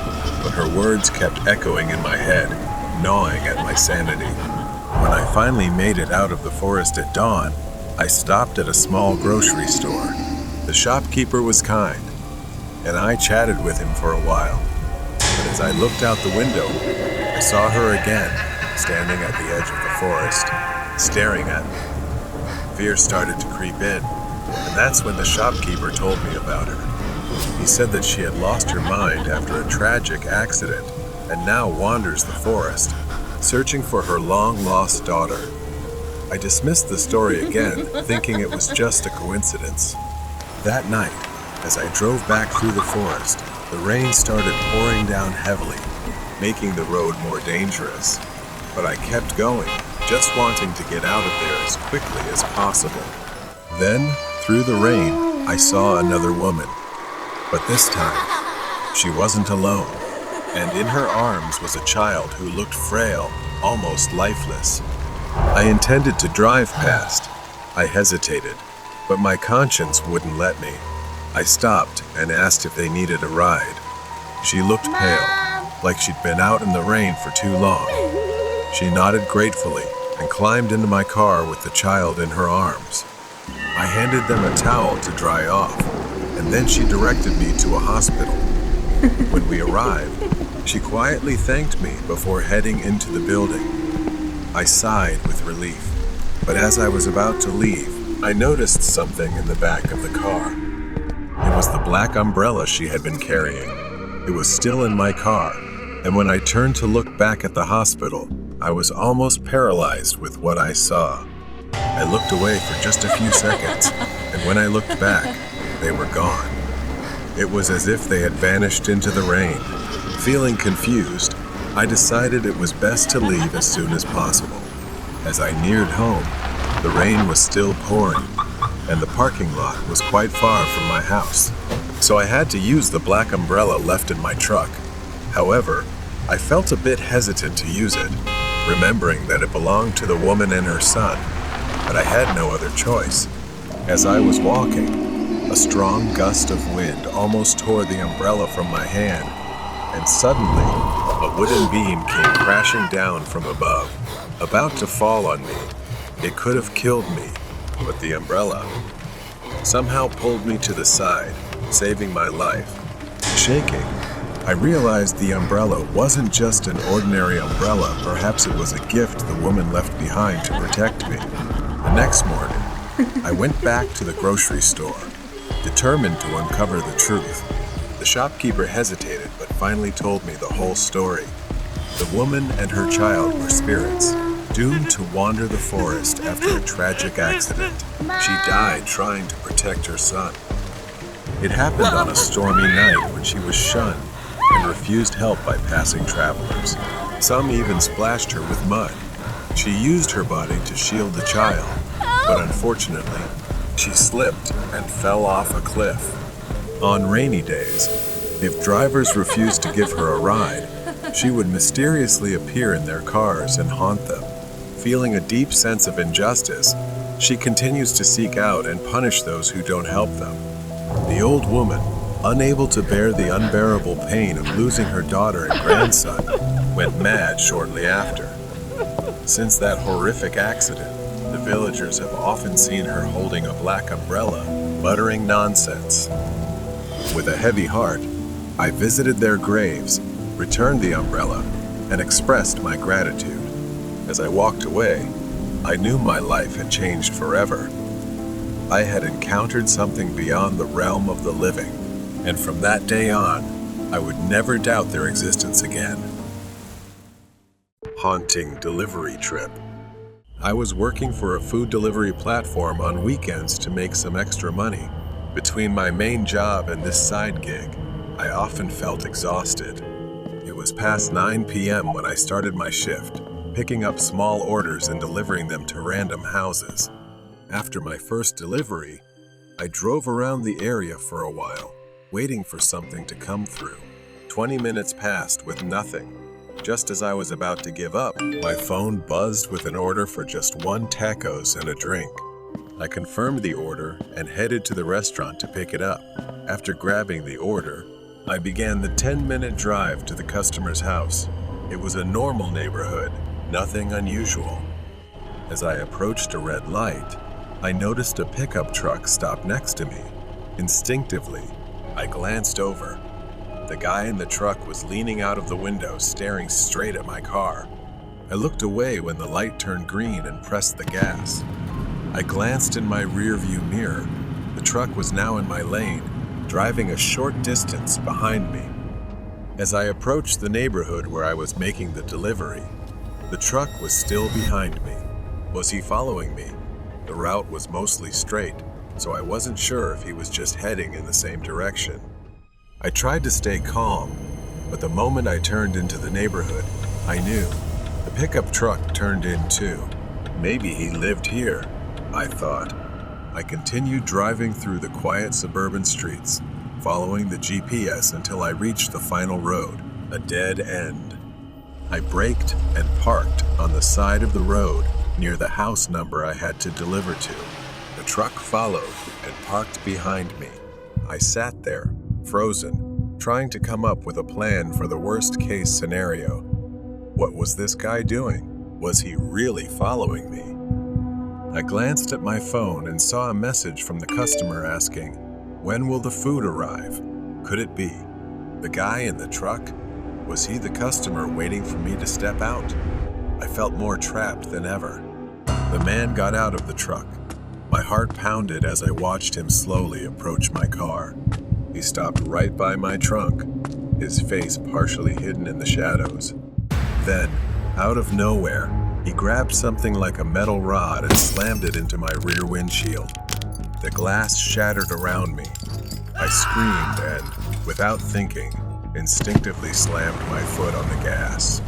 but her words kept echoing in my head, gnawing at my sanity. When I finally made it out of the forest at dawn, I stopped at a small grocery store. The shopkeeper was kind, and I chatted with him for a while. But as I looked out the window, I saw her again, standing at the edge of the forest, staring at me. Fear started to creep in, and that's when the shopkeeper told me about her. He said that she had lost her mind after a tragic accident and now wanders the forest, searching for her long-lost daughter. I dismissed the story again, thinking it was just a coincidence. That night, as I drove back through the forest, the rain started pouring down heavily, making the road more dangerous. But I kept going, just wanting to get out of there as quickly as possible. Then, through the rain, I saw another woman. But this time, she wasn't alone, and in her arms was a child who looked frail, almost lifeless. I intended to drive past. I hesitated, but my conscience wouldn't let me. I stopped and asked if they needed a ride. She looked pale, like she'd been out in the rain for too long. She nodded gratefully and climbed into my car with the child in her arms. I handed them a towel to dry off, and then she directed me to a hospital. When we arrived, she quietly thanked me before heading into the building. I sighed with relief, but as I was about to leave, I noticed something in the back of the car. It was the black umbrella she had been carrying. It was still in my car, and when I turned to look back at the hospital, I was almost paralyzed with what I saw. I looked away for just a few seconds, and when I looked back, they were gone. It was as if they had vanished into the rain. Feeling confused, I decided it was best to leave as soon as possible. As I neared home, the rain was still pouring, and the parking lot was quite far from my house, so I had to use the black umbrella left in my truck. However, I felt a bit hesitant to use it, remembering that it belonged to the woman and her son, but I had no other choice. As I was walking, a strong gust of wind almost tore the umbrella from my hand, and suddenly, a wooden beam came crashing down from above, about to fall on me. It could have killed me, but the umbrella somehow pulled me to the side, saving my life. Shaking, I realized the umbrella wasn't just an ordinary umbrella. Perhaps it was a gift the woman left behind to protect me. The next morning, I went back to the grocery store, determined to uncover the truth. The shopkeeper hesitated, but finally told me the whole story. The woman and her child were spirits, doomed to wander the forest after a tragic accident. She died trying to protect her son. It happened on a stormy night when she was shunned and refused help by passing travelers. Some even splashed her with mud. She used her body to shield the child, but unfortunately, she slipped and fell off a cliff. On rainy days, if drivers refused to give her a ride, she would mysteriously appear in their cars and haunt them. Feeling a deep sense of injustice, she continues to seek out and punish those who don't help them. The old woman, unable to bear the unbearable pain of losing her daughter and grandson, went mad shortly after. Since that horrific accident, the villagers have often seen her holding a black umbrella, muttering nonsense. With a heavy heart, I visited their graves, returned the umbrella, and expressed my gratitude. As I walked away, I knew my life had changed forever. I had encountered something beyond the realm of the living, and from that day on, I would never doubt their existence again. Haunting delivery trip. I was working for a food delivery platform on weekends to make some extra money. Between my main job and this side gig, I often felt exhausted. It was past 9 p.m. when I started my shift, picking up small orders and delivering them to random houses. After my first delivery, I drove around the area for a while, waiting for something to come through. 20 minutes passed with nothing. Just as I was about to give up, my phone buzzed with an order for just 1 tacos and a drink. I confirmed the order and headed to the restaurant to pick it up. After grabbing the order, I began the 10-minute drive to the customer's house. It was a normal neighborhood, nothing unusual. As I approached a red light, I noticed a pickup truck stop next to me. Instinctively, I glanced over. The guy in the truck was leaning out of the window, staring straight at my car. I looked away when the light turned green and pressed the gas. I glanced in my rearview mirror. The truck was now in my lane, driving a short distance behind me. As I approached the neighborhood where I was making the delivery, the truck was still behind me. Was he following me? The route was mostly straight, so I wasn't sure if he was just heading in the same direction. I tried to stay calm, but the moment I turned into the neighborhood, I knew. The pickup truck turned in too. Maybe he lived here, I thought. I continued driving through the quiet suburban streets, following the GPS until I reached the final road, a dead end. I braked and parked on the side of the road near the house number I had to deliver to. The truck followed and parked behind me. I sat there, frozen, trying to come up with a plan for the worst-case scenario. What was this guy doing? Was he really following me? I glanced at my phone and saw a message from the customer asking, "When will the food arrive?" Could it be the guy in the truck? Was he the customer waiting for me to step out? I felt more trapped than ever. The man got out of the truck. My heart pounded as I watched him slowly approach my car. He stopped right by my trunk, his face partially hidden in the shadows. Then, out of nowhere, he grabbed something like a metal rod and slammed it into my rear windshield. The glass shattered around me. I screamed and, without thinking, instinctively slammed my foot on the gas.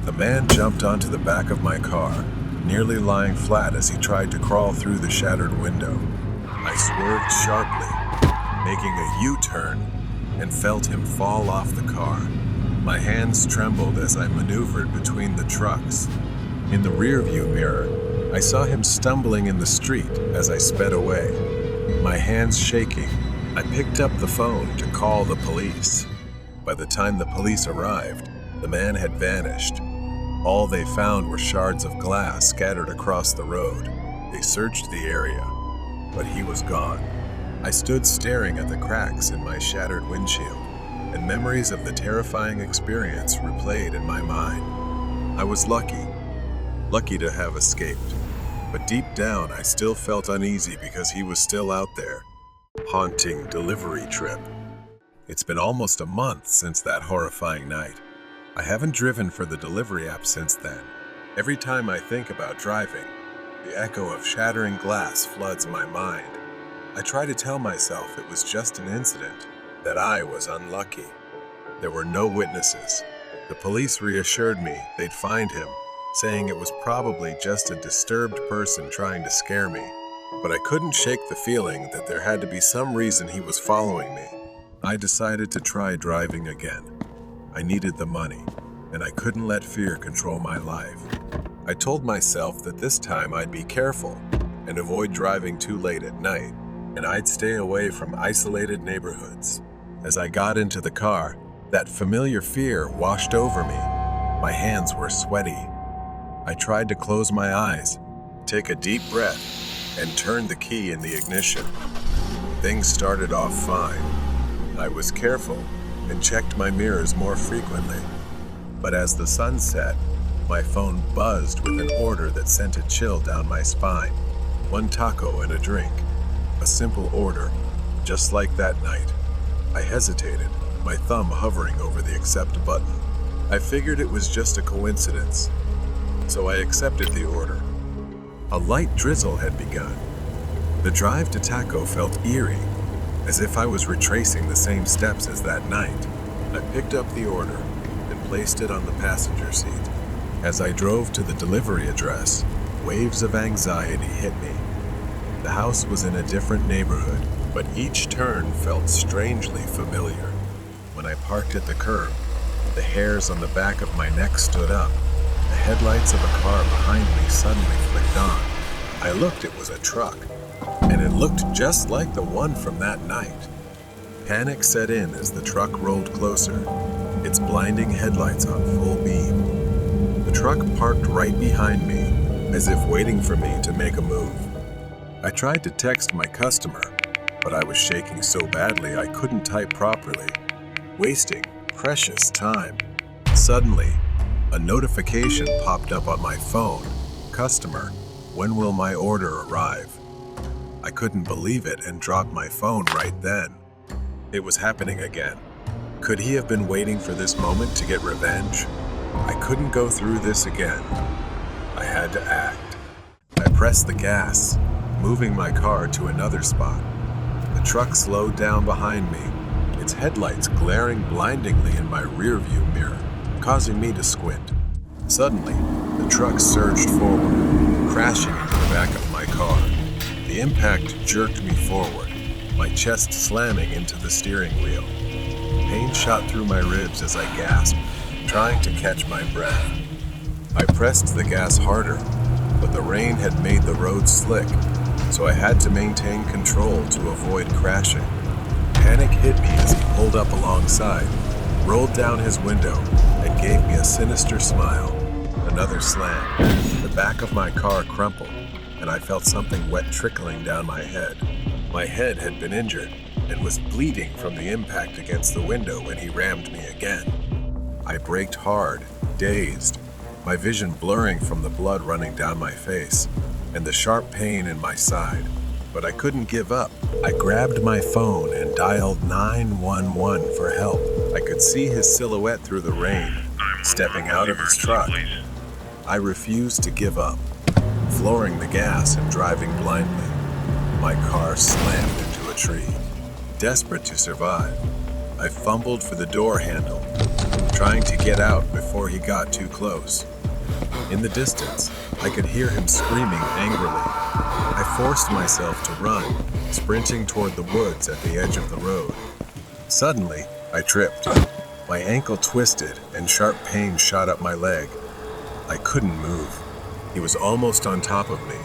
The man jumped onto the back of my car, nearly lying flat as he tried to crawl through the shattered window. I swerved sharply, making a U-turn, and felt him fall off the car. My hands trembled as I maneuvered between the trucks. In the rearview mirror, I saw him stumbling in the street as I sped away. My hands shaking, I picked up the phone to call the police. By the time the police arrived, the man had vanished. All they found were shards of glass scattered across the road. They searched the area, but he was gone. I stood staring at the cracks in my shattered windshield, and memories of the terrifying experience replayed in my mind. I was lucky to have escaped, but deep down I still felt uneasy because he was still out there, haunting Delivery Trip. It's been almost a month since that horrifying night. I haven't driven for the delivery app since then. Every time I think about driving, the echo of shattering glass floods my mind. I try to tell myself it was just an incident, that I was unlucky. There were no witnesses. The police reassured me they'd find him, saying it was probably just a disturbed person trying to scare me. But I couldn't shake the feeling that there had to be some reason he was following me. I decided to try driving again. I needed the money, and I couldn't let fear control my life. I told myself that this time I'd be careful and avoid driving too late at night, and I'd stay away from isolated neighborhoods. As I got into the car, that familiar fear washed over me. My hands were sweaty. I tried to close my eyes, take a deep breath, and turn the key in the ignition. Things started off fine. I was careful and checked my mirrors more frequently. But as the sun set, my phone buzzed with an order that sent a chill down my spine. 1 taco and a drink. A simple order, just like that night. I hesitated, my thumb hovering over the accept button. I figured it was just a coincidence, so I accepted the order. A light drizzle had begun. The drive to Taco felt eerie, as if I was retracing the same steps as that night. I picked up the order and placed it on the passenger seat. As I drove to the delivery address, waves of anxiety hit me. The house was in a different neighborhood, but each turn felt strangely familiar. When I parked at the curb, the hairs on the back of my neck stood up. The headlights of a car behind me suddenly flicked on. I looked, it was a truck, and it looked just like the one from that night. Panic set in as the truck rolled closer, its blinding headlights on full beam. The truck parked right behind me, as if waiting for me to make a move. I tried to text my customer, but I was shaking so badly I couldn't type properly, wasting precious time. Suddenly, a notification popped up on my phone. Customer, when will my order arrive? I couldn't believe it and dropped my phone right then. It was happening again. Could he have been waiting for this moment to get revenge? I couldn't go through this again. I had to act. I pressed the gas, moving my car to another spot. The truck slowed down behind me, its headlights glaring blindingly in my rearview mirror, causing me to squint. Suddenly, the truck surged forward, crashing into the back of my car. The impact jerked me forward, my chest slamming into the steering wheel. Pain shot through my ribs as I gasped, trying to catch my breath. I pressed the gas harder, but the rain had made the road slick, so I had to maintain control to avoid crashing. Panic hit me as he pulled up alongside, rolled down his window, and gave me a sinister smile. Another slam. The back of my car crumpled, and I felt something wet trickling down my head. My head had been injured and was bleeding from the impact against the window when he rammed me again. I braked hard, dazed, my vision blurring from the blood running down my face and the sharp pain in my side. But I couldn't give up. I grabbed my phone and dialed 911 for help. I could see his silhouette through the rain, stepping out of his truck. I refused to give up, flooring the gas and driving blindly. My car slammed into a tree. Desperate to survive, I fumbled for the door handle, trying to get out before he got too close. In the distance, I could hear him screaming angrily. I forced myself to run, sprinting toward the woods at the edge of the road. Suddenly, I tripped. My ankle twisted and sharp pain shot up my leg. I couldn't move. He was almost on top of me,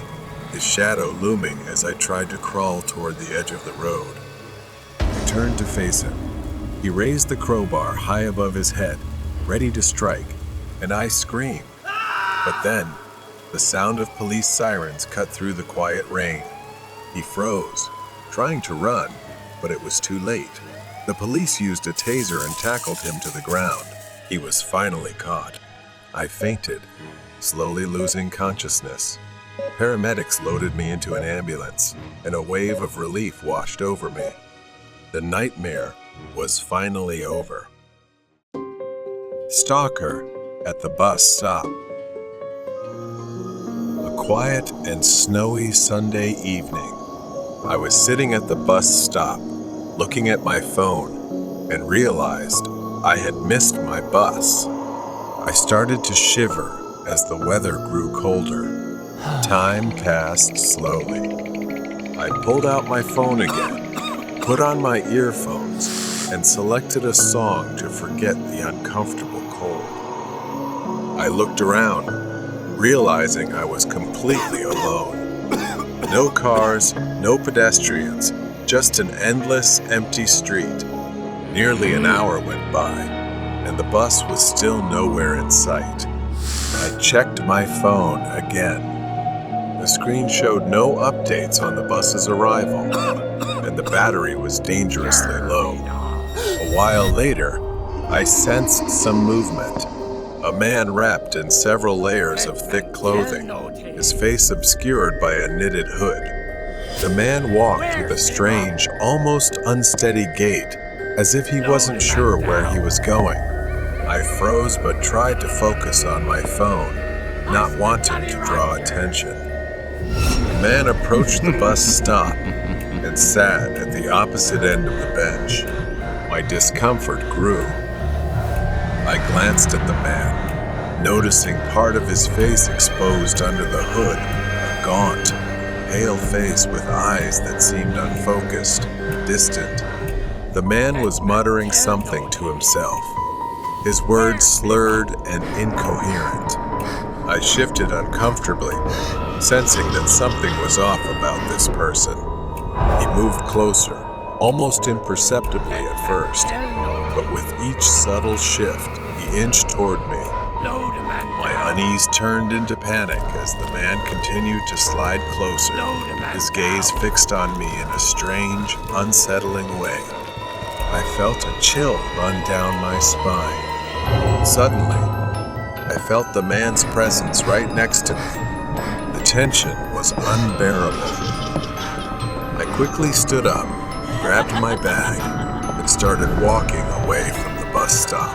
his shadow looming as I tried to crawl toward the edge of the road. I turned to face him. He raised the crowbar high above his head, ready to strike, and I screamed. But then, the sound of police sirens cut through the quiet rain. He froze, trying to run, but it was too late. The police used a taser and tackled him to the ground. He was finally caught. I fainted, slowly losing consciousness. Paramedics loaded me into an ambulance, and a wave of relief washed over me. The nightmare was finally over. Stalker at the bus stop. A quiet and snowy Sunday evening. I was sitting at the bus stop, looking at my phone, and realized I had missed my bus. I started to shiver as the weather grew colder. Time passed slowly. I pulled out my phone again, put on my earphones, and selected a song to forget the uncomfortable cold. I looked around, realizing I was completely alone. No cars, no pedestrians, just an endless, empty street. Nearly an hour went by, and the bus was still nowhere in sight. I checked my phone again. The screen showed no updates on the bus's arrival, and the battery was dangerously low. A while later, I sensed some movement. A man wrapped in several layers of thick clothing, his face obscured by a knitted hood. The man walked with a strange, almost unsteady gait, as if he wasn't sure where he was going. I froze but tried to focus on my phone, not wanting to draw attention. The man approached the bus stop and sat at the opposite end of the bench. My discomfort grew. I glanced at the man, noticing part of his face exposed under the hood, a gaunt, pale face with eyes that seemed unfocused, distant. The man was muttering something to himself, his words slurred and incoherent. I shifted uncomfortably, sensing that something was off about this person. He moved closer, almost imperceptibly at first, but with each subtle shift, he inched toward me. My unease turned into panic as the man continued to slide closer, his gaze fixed on me in a strange, unsettling way. I felt a chill run down my spine. Suddenly, I felt the man's presence right next to me. The tension was unbearable. I quickly stood up, grabbed my bag, and started walking away from the bus stop.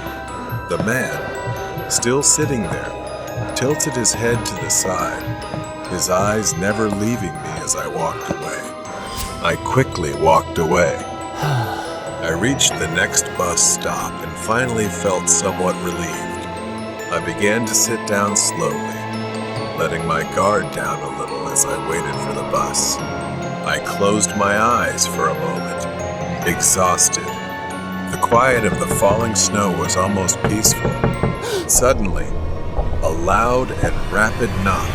The man, still sitting there, tilted his head to the side, his eyes never leaving me as I walked away. I quickly walked away. I reached the next bus stop and finally felt somewhat relieved. I began to sit down slowly, letting my guard down a little as I waited for the bus. I closed my eyes for a moment, exhausted. The quiet of the falling snow was almost peaceful. Suddenly, a loud and rapid knock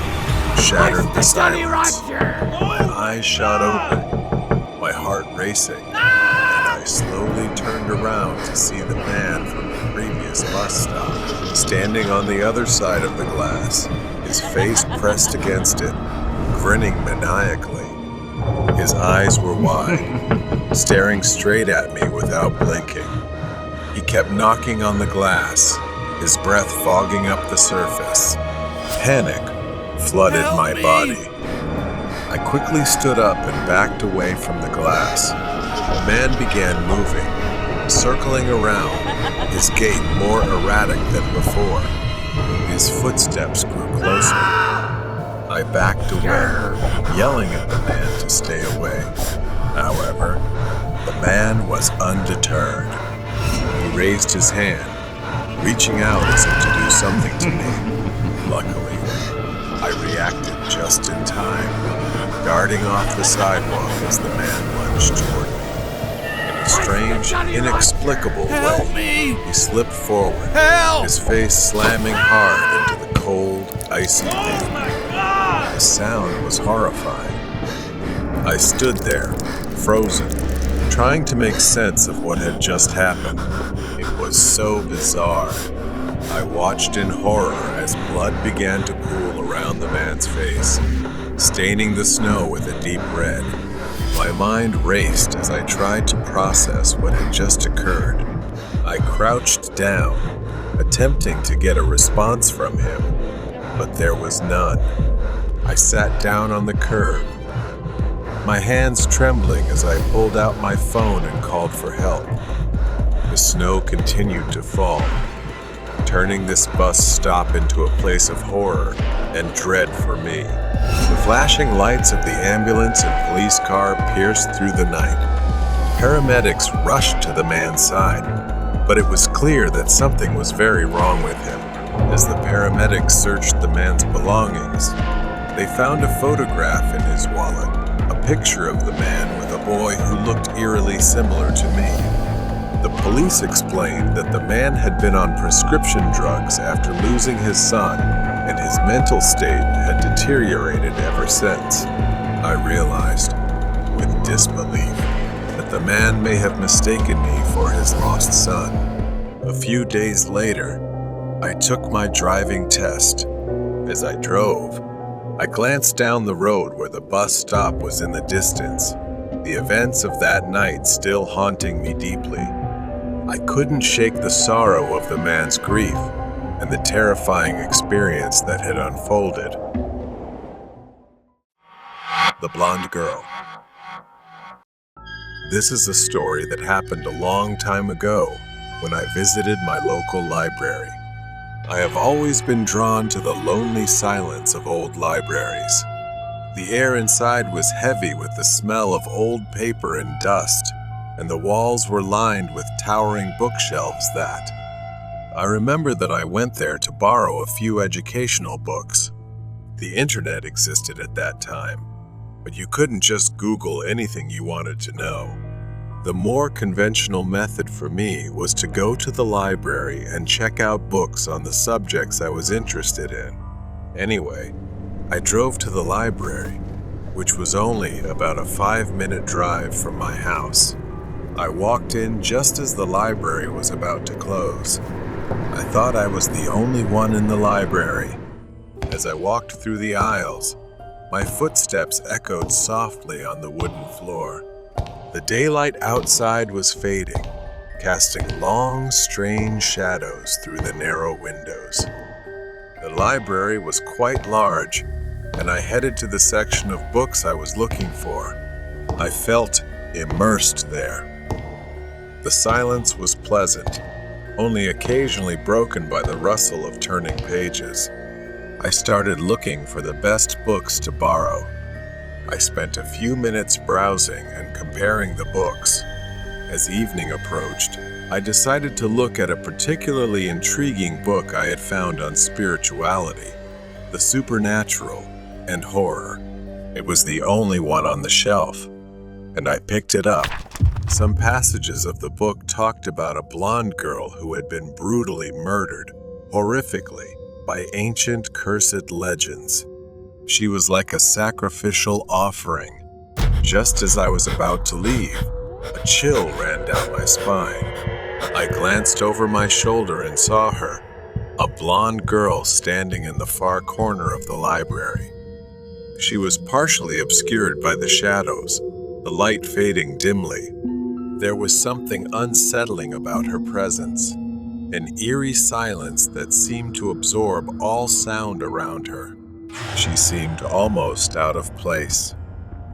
shattered the silence. My eyes shot open, my heart racing, and I slowly turned around to see the man from the previous bus stop, standing on the other side of the glass, his face pressed against it, grinning maniacally. His eyes were wide, staring straight at me without blinking. He kept knocking on the glass, his breath fogging up the surface. Panic flooded my body. I quickly stood up and backed away from the glass. The man began moving, circling around, his gait more erratic than before. His footsteps grew closer. I backed away, yelling at the man to stay away. However, the man was undeterred. He raised his hand, reaching out as if to do something to me. Luckily, I reacted just in time, darting off the sidewalk as the man lunged toward me. In a strange, inexplicable way, he slipped forward, his face slamming hard into the cold, icy pavement. The sound was horrifying. I stood there, frozen, trying to make sense of what had just happened. It was so bizarre. I watched in horror as blood began to pool around the man's face, staining the snow with a deep red. My mind raced as I tried to process what had just occurred. I crouched down, attempting to get a response from him, but there was none. I sat down on the curb, my hands trembling as I pulled out my phone and called for help. The snow continued to fall, turning this bus stop into a place of horror and dread for me. The flashing lights of the ambulance and police car pierced through the night. Paramedics rushed to the man's side, but it was clear that something was very wrong with him. As the paramedics searched the man's belongings, they found a photograph in his wallet, a picture of the man with a boy who looked eerily similar to me. The police explained that the man had been on prescription drugs after losing his son, and his mental state had deteriorated ever since. I realized, with disbelief, that the man may have mistaken me for his lost son. A few days later, I took my driving test. As I drove, I glanced down the road where the bus stop was in the distance, the events of that night still haunting me deeply. I couldn't shake the sorrow of the man's grief and the terrifying experience that had unfolded. The Blonde Girl. This is a story that happened a long time ago when I visited my local library. I have always been drawn to the lonely silence of old libraries. The air inside was heavy with the smell of old paper and dust, and the walls were lined with towering bookshelves that. I remember that I went there to borrow a few educational books. The internet existed at that time, but you couldn't just Google anything you wanted to know. The more conventional method for me was to go to the library and check out books on the subjects I was interested in. Anyway, I drove to the library, which was only about a 5-minute drive from my house. I walked in just as the library was about to close. I thought I was the only one in the library. As I walked through the aisles, my footsteps echoed softly on the wooden floor. The daylight outside was fading, casting long, strange shadows through the narrow windows. The library was quite large, and I headed to the section of books I was looking for. I felt immersed there. The silence was pleasant, only occasionally broken by the rustle of turning pages. I started looking for the best books to borrow. I spent a few minutes browsing and comparing the books. As evening approached, I decided to look at a particularly intriguing book I had found on spirituality, the supernatural, and horror. It was the only one on the shelf, and I picked it up. Some passages of the book talked about a blonde girl who had been brutally murdered, horrifically, by ancient cursed legends. She was like a sacrificial offering. Just as I was about to leave, a chill ran down my spine. I glanced over my shoulder and saw her, a blonde girl standing in the far corner of the library. She was partially obscured by the shadows, the light fading dimly. There was something unsettling about her presence, an eerie silence that seemed to absorb all sound around her. She seemed almost out of place.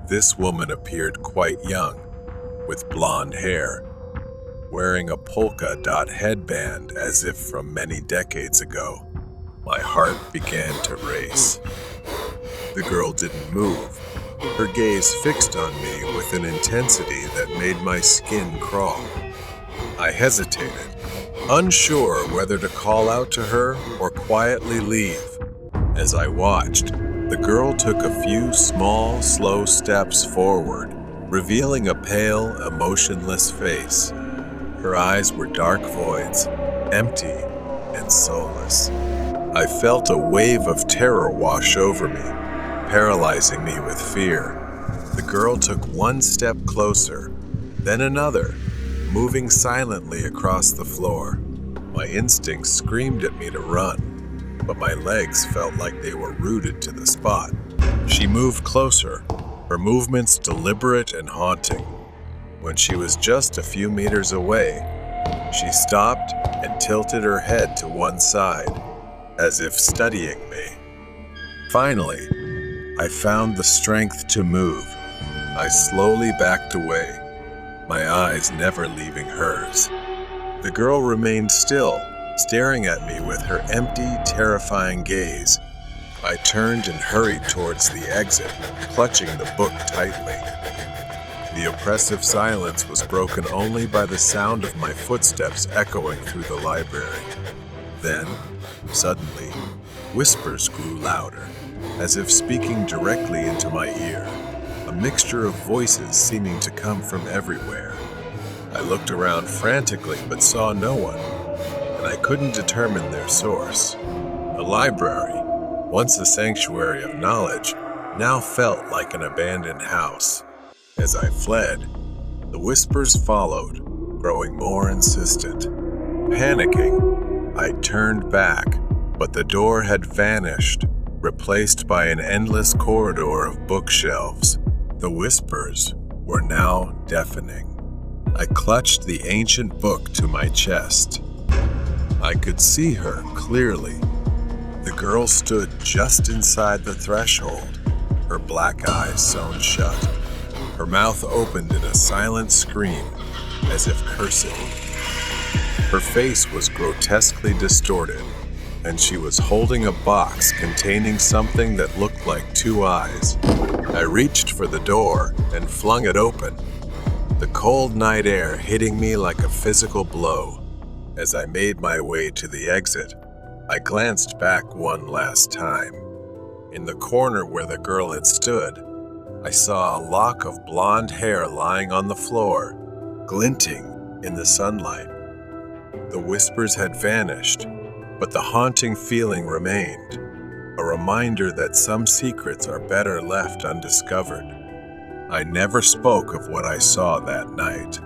This woman appeared quite young, with blonde hair, wearing a polka dot headband as if from many decades ago. My heart began to race. The girl didn't move, her gaze fixed on me with an intensity that made my skin crawl. I hesitated, unsure whether to call out to her or quietly leave. As I watched, the girl took a few small, slow steps forward, revealing a pale, emotionless face. Her eyes were dark voids, empty and soulless. I felt a wave of terror wash over me, paralyzing me with fear. The girl took one step closer, then another, moving silently across the floor. My instincts screamed at me to run, but my legs felt like they were rooted to the spot. She moved closer, her movements deliberate and haunting. When she was just a few meters away, she stopped and tilted her head to one side, as if studying me. Finally, I found the strength to move. I slowly backed away, my eyes never leaving hers. The girl remained still, staring at me with her empty, terrifying gaze. I turned and hurried towards the exit, clutching the book tightly. The oppressive silence was broken only by the sound of my footsteps echoing through the library. Then, suddenly, whispers grew louder, as if speaking directly into my ear, a mixture of voices seeming to come from everywhere. I looked around frantically but saw no one, and I couldn't determine their source. The library, once a sanctuary of knowledge, now felt like an abandoned house. As I fled, the whispers followed, growing more insistent. Panicking, I turned back, but the door had vanished, replaced by an endless corridor of bookshelves. The whispers were now deafening. I clutched the ancient book to my chest. I could see her clearly. The girl stood just inside the threshold, her black eyes sewn shut. Her mouth opened in a silent scream, as if cursing. Her face was grotesquely distorted, and she was holding a box containing something that looked like two eyes. I reached for the door and flung it open, the cold night air hitting me like a physical blow. As I made my way to the exit, I glanced back one last time. In the corner where the girl had stood, I saw a lock of blonde hair lying on the floor, glinting in the sunlight. The whispers had vanished, but the haunting feeling remained, a reminder that some secrets are better left undiscovered. I never spoke of what I saw that night.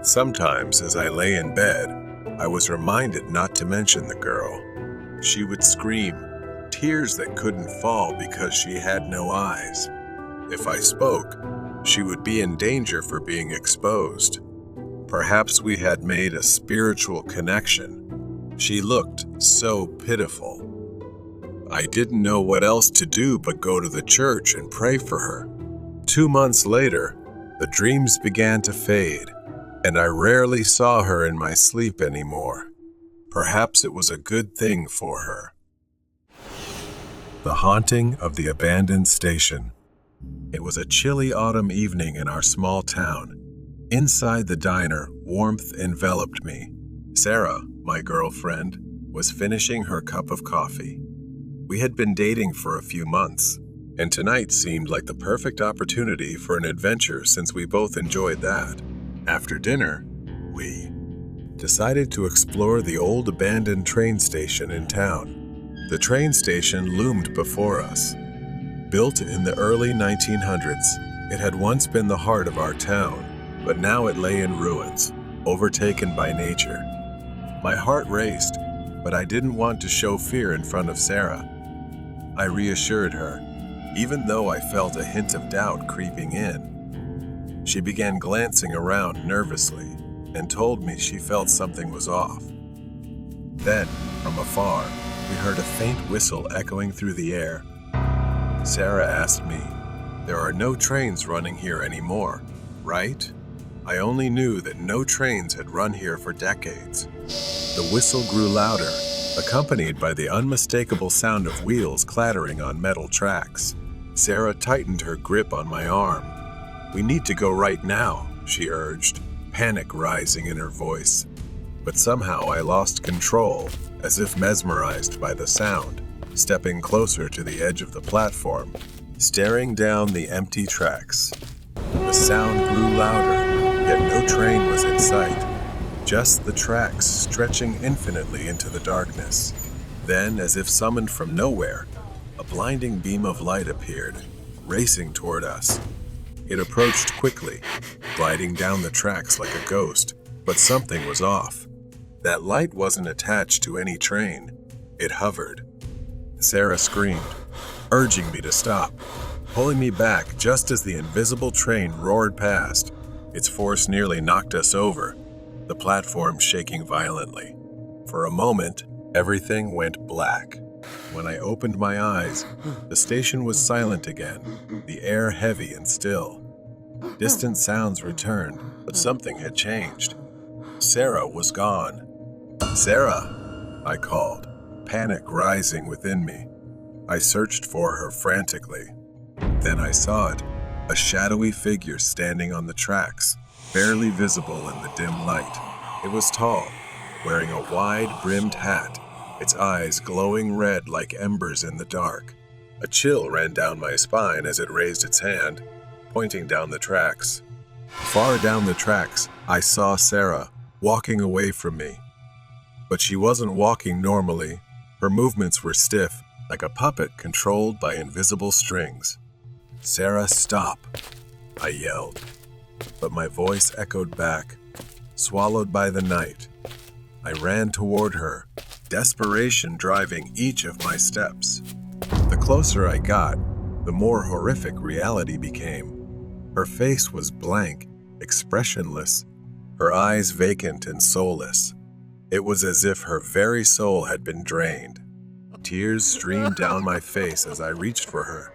Sometimes, as I lay in bed, I was reminded not to mention the girl. She would scream, tears that couldn't fall because she had no eyes. If I spoke, she would be in danger for being exposed. Perhaps we had made a spiritual connection. She looked so pitiful. I didn't know what else to do but go to the church and pray for her. 2 months later, the dreams began to fade, and I rarely saw her in my sleep anymore. Perhaps it was a good thing for her. The Haunting of the Abandoned Station. It was a chilly autumn evening in our small town. Inside the diner, warmth enveloped me. Sarah, my girlfriend, was finishing her cup of coffee. We had been dating for a few months, and tonight seemed like the perfect opportunity for an adventure since we both enjoyed that. After dinner, we decided to explore the old abandoned train station in town. The train station loomed before us. Built in the early 1900s, it had once been the heart of our town, but now it lay in ruins, overtaken by nature. My heart raced, but I didn't want to show fear in front of Sarah. I reassured her, even though I felt a hint of doubt creeping in. She began glancing around nervously and told me she felt something was off. Then, from afar, we heard a faint whistle echoing through the air. Sarah asked me, "There are no trains running here anymore, right?" I only knew that no trains had run here for decades. The whistle grew louder, accompanied by the unmistakable sound of wheels clattering on metal tracks. Sarah tightened her grip on my arm. "We need to go right now," she urged, panic rising in her voice. But somehow I lost control, as if mesmerized by the sound. stepping closer to the edge of the platform, staring down the empty tracks. The sound grew louder, yet no train was in sight, just the tracks stretching infinitely into the darkness. Then, as if summoned from nowhere, a blinding beam of light appeared, racing toward us. It approached quickly, gliding down the tracks like a ghost, but something was off. That light wasn't attached to any train. It hovered. Sarah screamed, urging me to stop, pulling me back just as the invisible train roared past. Its force nearly knocked us over, the platform shaking violently. For a moment, everything went black. When I opened my eyes, the station was silent again, the air heavy and still. Distant sounds returned, but something had changed. Sarah was gone. "Sarah," I called, panic rising within me. I searched for her frantically. Then I saw it, a shadowy figure standing on the tracks, barely visible in the dim light. It was tall, wearing a wide-brimmed hat, its eyes glowing red like embers in the dark. A chill ran down my spine as it raised its hand, pointing down the tracks. Far down the tracks, I saw Sarah walking away from me. But she wasn't walking normally. Her movements were stiff, like a puppet controlled by invisible strings. "Sarah, stop," I yelled. But my voice echoed back, swallowed by the night. I ran toward her, desperation driving each of my steps. The closer I got, the more horrific reality became. Her face was blank, expressionless, her eyes vacant and soulless. It was as if her very soul had been drained. Tears streamed down my face as I reached for her,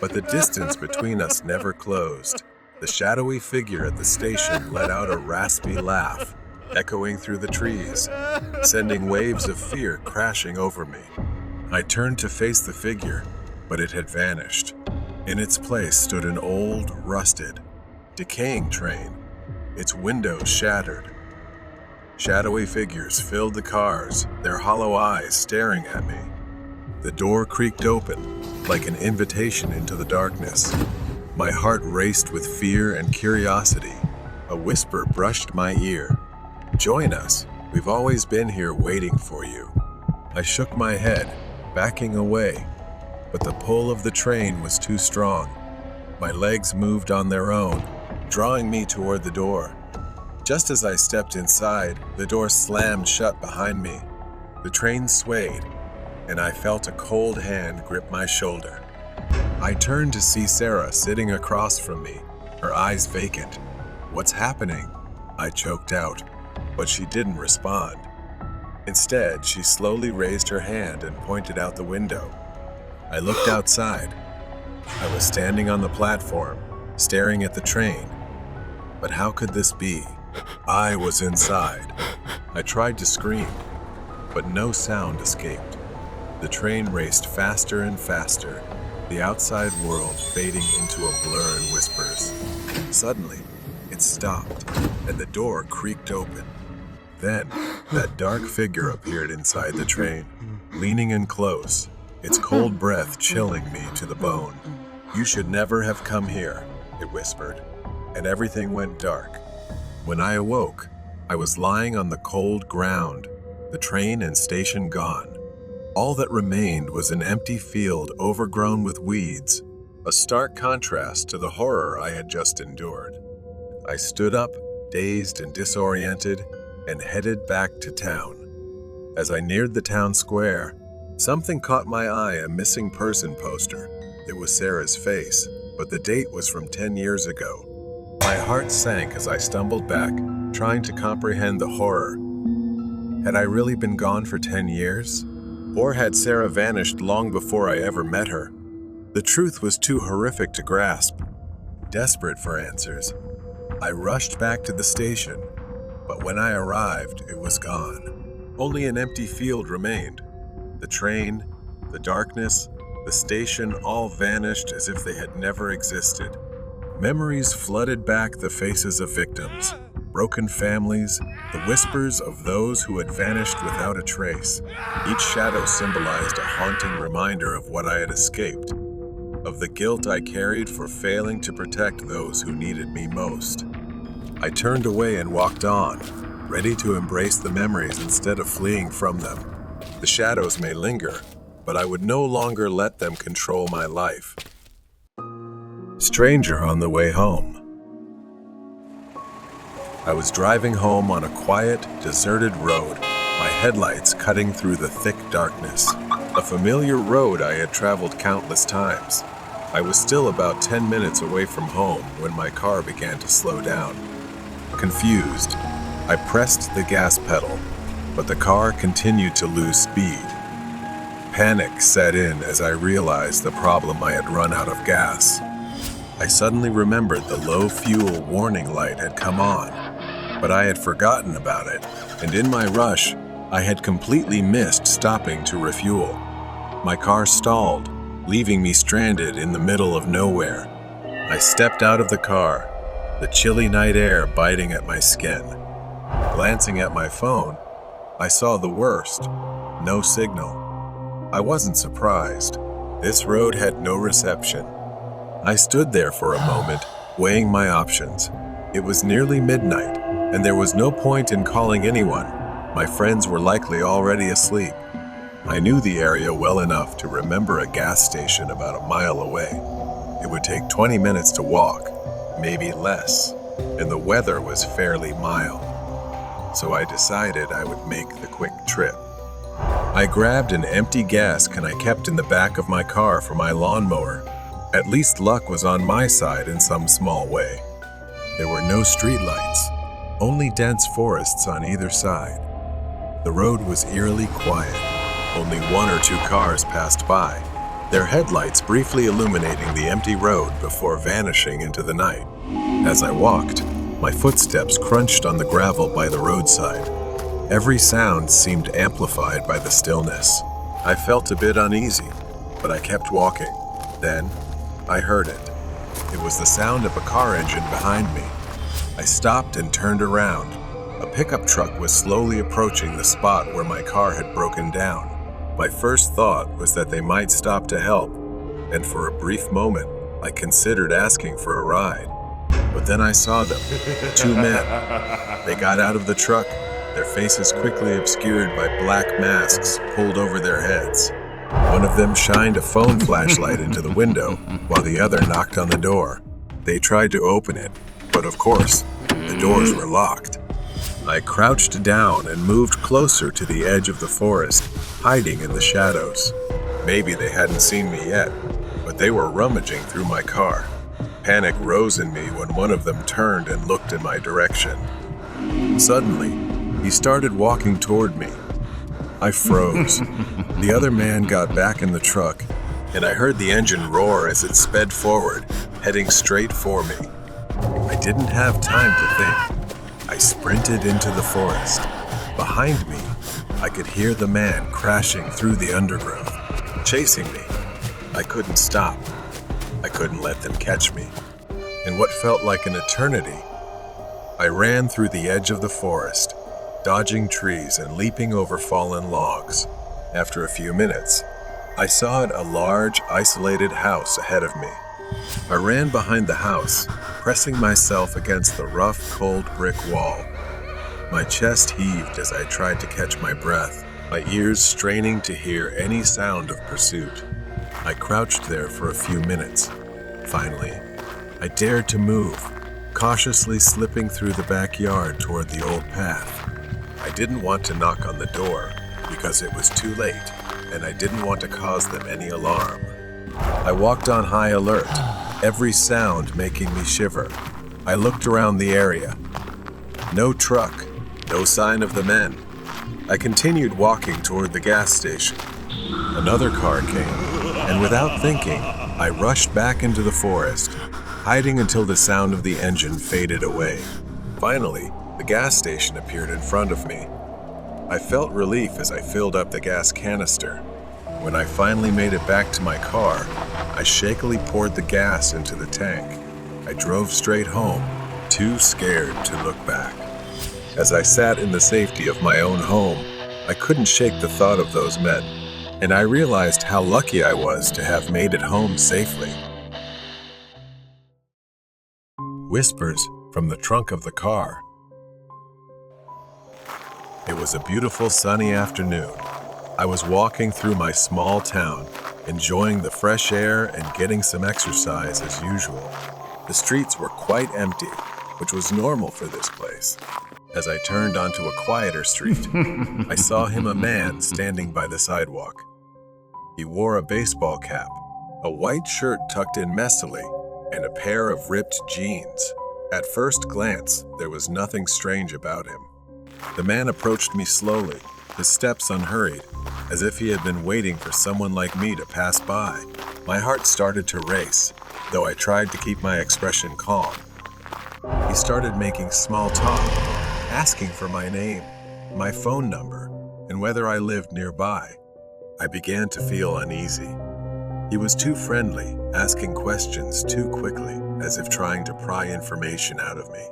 but the distance between us never closed. The shadowy figure at the station let out a raspy laugh, echoing through the trees, sending waves of fear crashing over me. I turned to face the figure, but it had vanished. In its place stood an old, rusted, decaying train, its windows shattered. Shadowy figures filled the cars, their hollow eyes staring at me. The door creaked open, like an invitation into the darkness. My heart raced with fear and curiosity. A whisper brushed my ear. "Join us. We've always been here waiting for you." I shook my head, backing away, but the pull of the train was too strong. My legs moved on their own, drawing me toward the door. Just as I stepped inside, the door slammed shut behind me. The train swayed, and I felt a cold hand grip my shoulder. I turned to see Sarah sitting across from me, her eyes vacant. "What's happening?" I choked out, but she didn't respond. Instead, she slowly raised her hand and pointed out the window. I looked outside. I was standing on the platform, staring at the train. But how could this be? I was inside. I tried to scream, but no sound escaped. The train raced faster and faster, the outside world fading into a blur in whispers. Suddenly, it stopped, and the door creaked open. Then, that dark figure appeared inside the train, leaning in close, its cold breath chilling me to the bone. "You should never have come here," it whispered, and everything went dark. When I awoke, I was lying on the cold ground, the train and station gone. All that remained was an empty field overgrown with weeds, a stark contrast to the horror I had just endured. I stood up, dazed and disoriented, and headed back to town. As I neared the town square, something caught my eye, a missing person poster. It was Sarah's face, but the date was from 10 years ago. My heart sank as I stumbled back, trying to comprehend the horror. Had I really been gone for 10 years? Or had Sarah vanished long before I ever met her? The truth was too horrific to grasp. Desperate for answers, I rushed back to the station, but when I arrived, it was gone. Only an empty field remained. The train, the darkness, the station all vanished as if they had never existed. Memories flooded back the faces of victims, broken families, the whispers of those who had vanished without a trace. Each shadow symbolized a haunting reminder of what I had escaped, of the guilt I carried for failing to protect those who needed me most. I turned away and walked on, ready to embrace the memories instead of fleeing from them. The shadows may linger, but I would no longer let them control my life. Stranger on the way home. I was driving home on a quiet, deserted road, my headlights cutting through the thick darkness. A familiar road I had traveled countless times. I was still about 10 minutes away from home when my car began to slow down. Confused, I pressed the gas pedal, but the car continued to lose speed. Panic set in as I realized the problem I had run out of gas. I suddenly remembered the low fuel warning light had come on, but I had forgotten about it, and in my rush, I had completely missed stopping to refuel. My car stalled, leaving me stranded in the middle of nowhere. I stepped out of the car, the chilly night air biting at my skin. Glancing at my phone, I saw the worst: no signal. I wasn't surprised. This road had no reception. I stood there for a moment, weighing my options. It was nearly midnight, and there was no point in calling anyone. My friends were likely already asleep. I knew the area well enough to remember a gas station about a mile away. It would take 20 minutes to walk, maybe less, and the weather was fairly mild. So I decided I would make the quick trip. I grabbed an empty gas can I kept in the back of my car for my lawnmower. At least luck was on my side in some small way. There were no streetlights, only dense forests on either side. The road was eerily quiet. Only one or two cars passed by, their headlights briefly illuminating the empty road before vanishing into the night. As I walked, my footsteps crunched on the gravel by the roadside. Every sound seemed amplified by the stillness. I felt a bit uneasy, but I kept walking. Then, I heard it. It was the sound of a car engine behind me. I stopped and turned around. A pickup truck was slowly approaching the spot where my car had broken down. My first thought was that they might stop to help, and for a brief moment, I considered asking for a ride. But then I saw them, two men. They got out of the truck, their faces quickly obscured by black masks pulled over their heads. One of them shined a phone flashlight into the window, while the other knocked on the door. They tried to open it, but of course, the doors were locked. I crouched down and moved closer to the edge of the forest, hiding in the shadows. Maybe they hadn't seen me yet, but they were rummaging through my car. Panic rose in me when one of them turned and looked in my direction. Suddenly, he started walking toward me. I froze. The other man got back in the truck, and I heard the engine roar as it sped forward, heading straight for me. I didn't have time to think. I sprinted into the forest. Behind me, I could hear the man crashing through the undergrowth, chasing me. I couldn't stop. I couldn't let them catch me. In what felt like an eternity, I ran through the edge of the forest, dodging trees and leaping over fallen logs. After a few minutes, I saw a large, isolated house ahead of me. I ran behind the house, pressing myself against the rough, cold brick wall. My chest heaved as I tried to catch my breath, my ears straining to hear any sound of pursuit. I crouched there for a few minutes. Finally, I dared to move, cautiously slipping through the backyard toward the old path. I didn't want to knock on the door because it was too late, and I didn't want to cause them any alarm. I walked on high alert, every sound making me shiver. I looked around the area. No truck, no sign of the men. I continued walking toward the gas station. Another car came, and without thinking, I rushed back into the forest, hiding until the sound of the engine faded away. Finally, the gas station appeared in front of me. I felt relief as I filled up the gas canister. When I finally made it back to my car, I shakily poured the gas into the tank. I drove straight home, too scared to look back. As I sat in the safety of my own home, I couldn't shake the thought of those men, and I realized how lucky I was to have made it home safely. Whispers from the trunk of the car. It was a beautiful sunny afternoon. I was walking through my small town, enjoying the fresh air and getting some exercise as usual. The streets were quite empty, which was normal for this place. As I turned onto a quieter street, I saw him a man standing by the sidewalk. He wore a baseball cap, a white shirt tucked in messily, and a pair of ripped jeans. At first glance, there was nothing strange about him. The man approached me slowly, his steps unhurried, as if he had been waiting for someone like me to pass by. My heart started to race, though I tried to keep my expression calm. He started making small talk, asking for my name, my phone number, and whether I lived nearby. I began to feel uneasy. He was too friendly, asking questions too quickly, as if trying to pry information out of me.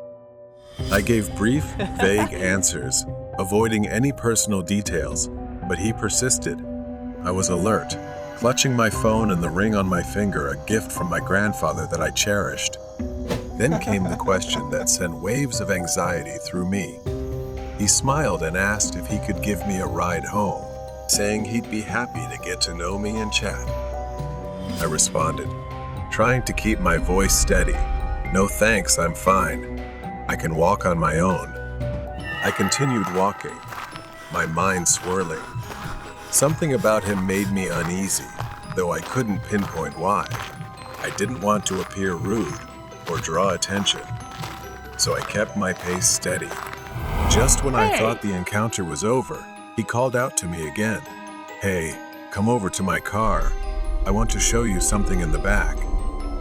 I gave brief, vague answers, avoiding any personal details, but he persisted. I was alert, clutching my phone and the ring on my finger, a gift from my grandfather that I cherished. Then came the question that sent waves of anxiety through me. He smiled and asked if he could give me a ride home, saying he'd be happy to get to know me and chat. I responded, trying to keep my voice steady. "No thanks, I'm fine. I can walk on my own." I continued walking, my mind swirling. Something about him made me uneasy, though I couldn't pinpoint why. I didn't want to appear rude or draw attention, so I kept my pace steady. Just when I thought the encounter was over, he called out to me again. "Hey, come over to my car. I want to show you something in the back."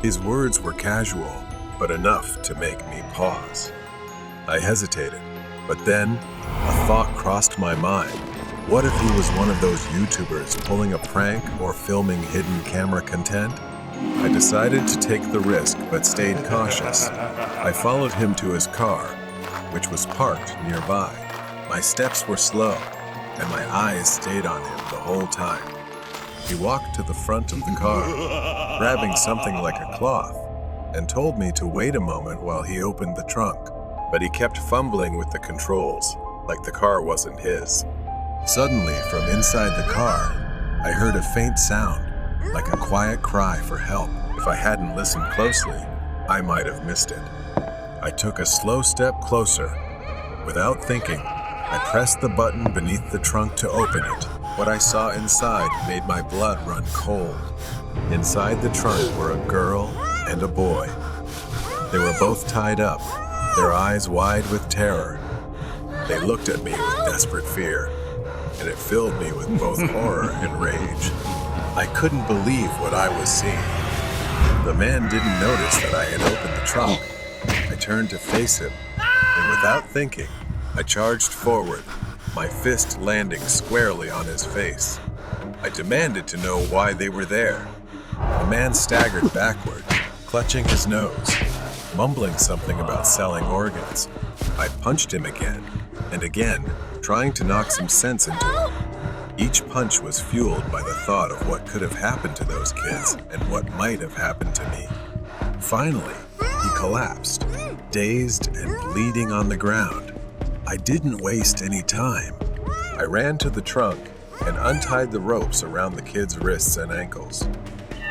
His words were casual, but enough to make me pause. I hesitated, but then a thought crossed my mind. What if he was one of those YouTubers pulling a prank or filming hidden camera content? I decided to take the risk, but stayed cautious. I followed him to his car, which was parked nearby. My steps were slow, and my eyes stayed on him the whole time. He walked to the front of the car, grabbing something like a cloth, and told me to wait a moment while he opened the trunk. But he kept fumbling with the controls, like the car wasn't his. Suddenly, from inside the car, I heard a faint sound, like a quiet cry for help. If I hadn't listened closely, I might have missed it. I took a slow step closer. Without thinking, I pressed the button beneath the trunk to open it. What I saw inside made my blood run cold. Inside the trunk were a girl and a boy. They were both tied up, their eyes wide with terror. They looked at me with desperate fear, and it filled me with both horror and rage. I couldn't believe what I was seeing. The man didn't notice that I had opened the trunk. I turned to face him, and without thinking, I charged forward, my fist landing squarely on his face. I demanded to know why they were there. The man staggered backward, clutching his nose, mumbling something about selling organs. I punched him again and again, trying to knock some sense into him. Each punch was fueled by the thought of what could have happened to those kids and what might have happened to me. Finally, he collapsed, dazed and bleeding on the ground. I didn't waste any time. I ran to the trunk and untied the ropes around the kid's wrists and ankles.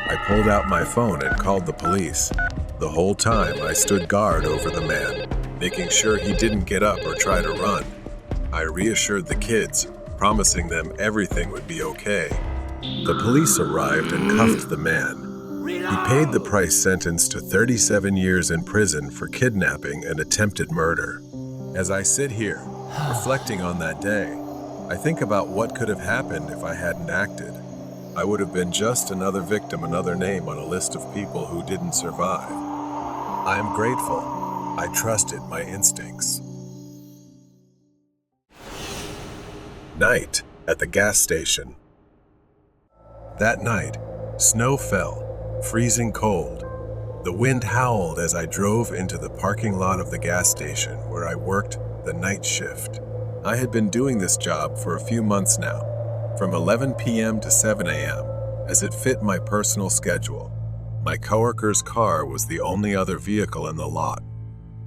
I pulled out my phone and called the police. The whole time I stood guard over the man, making sure he didn't get up or try to run. I reassured the kids, promising them everything would be okay. The police arrived and cuffed the man. He paid the price sentence to 37 years in prison for kidnapping and attempted murder. As I sit here, reflecting on that day, I think about what could have happened if I hadn't acted. I would have been just another victim, another name on a list of people who didn't survive. I am grateful. I trusted my instincts. Night at the gas station. That night, snow fell, freezing cold. The wind howled as I drove into the parking lot of the gas station where I worked the night shift. I had been doing this job for a few months now, from 11 p.m. to 7 a.m., as it fit my personal schedule. My coworker's car was the only other vehicle in the lot.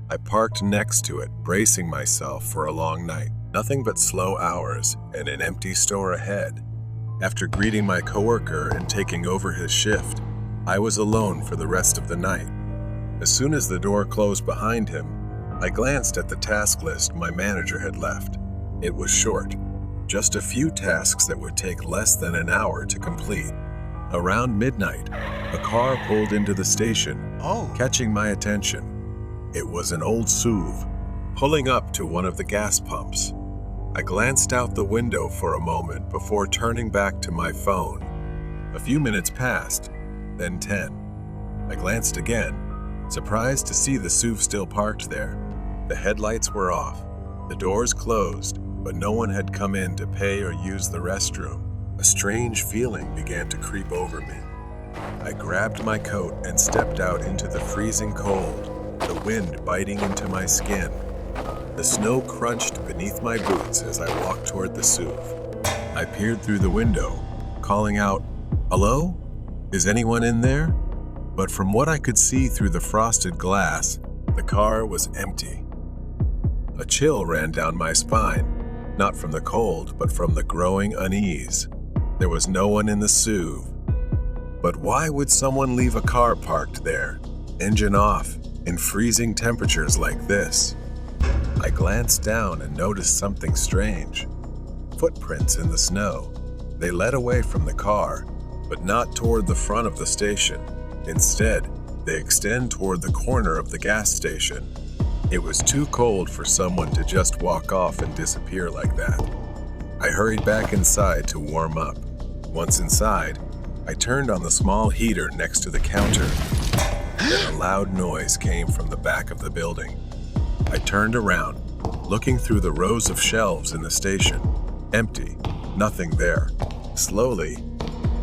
I parked next to it, bracing myself for a long night. Nothing but slow hours and an empty store ahead. After greeting my coworker and taking over his shift, I was alone for the rest of the night. As soon as the door closed behind him, I glanced at the task list my manager had left. It was short, just a few tasks that would take less than an hour to complete. Around midnight, a car pulled into the station, catching my attention. It was an old SUV, pulling up to one of the gas pumps. I glanced out the window for a moment before turning back to my phone. A few minutes passed, then 10. I glanced again, surprised to see the SUV still parked there. The headlights were off, the doors closed, but no one had come in to pay or use the restroom. A strange feeling began to creep over me. I grabbed my coat and stepped out into the freezing cold, the wind biting into my skin. The snow crunched beneath my boots as I walked toward the SUV. I peered through the window, calling out, "Hello? Is anyone in there?" But from what I could see through the frosted glass, the car was empty. A chill ran down my spine, not from the cold, but from the growing unease. There was no one in the SUV. But why would someone leave a car parked there, engine off, in freezing temperatures like this? I glanced down and noticed something strange. Footprints in the snow. They led away from the car, but not toward the front of the station. Instead, they extend toward the corner of the gas station. It was too cold for someone to just walk off and disappear like that. I hurried back inside to warm up. Once inside, I turned on the small heater next to the counter. Then a loud noise came from the back of the building. I turned around, looking through the rows of shelves in the station. Empty, nothing there. Slowly,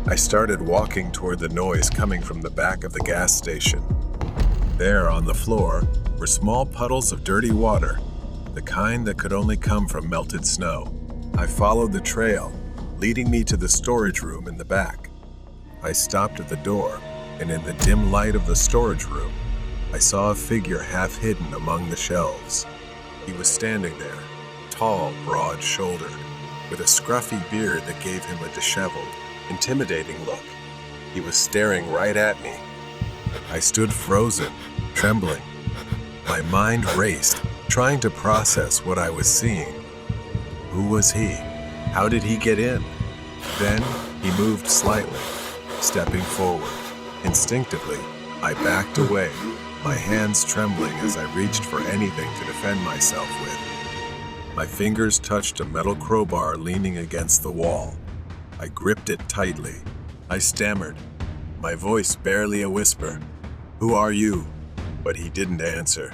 I started walking toward the noise coming from the back of the gas station. There on the floor were small puddles of dirty water, the kind that could only come from melted snow. I followed the trail, leading me to the storage room in the back. I stopped at the door, and in the dim light of the storage room, I saw a figure half hidden among the shelves. He was standing there, tall, broad-shouldered, with a scruffy beard that gave him a disheveled, intimidating look. He was staring right at me. I stood frozen, trembling. My mind raced, trying to process what I was seeing. Who was he? How did he get in? Then he moved slightly, stepping forward. Instinctively, I backed away, my hands trembling as I reached for anything to defend myself with. My fingers touched a metal crowbar leaning against the wall. I gripped it tightly. I stammered, my voice barely a whisper. "Who are you?" But he didn't answer.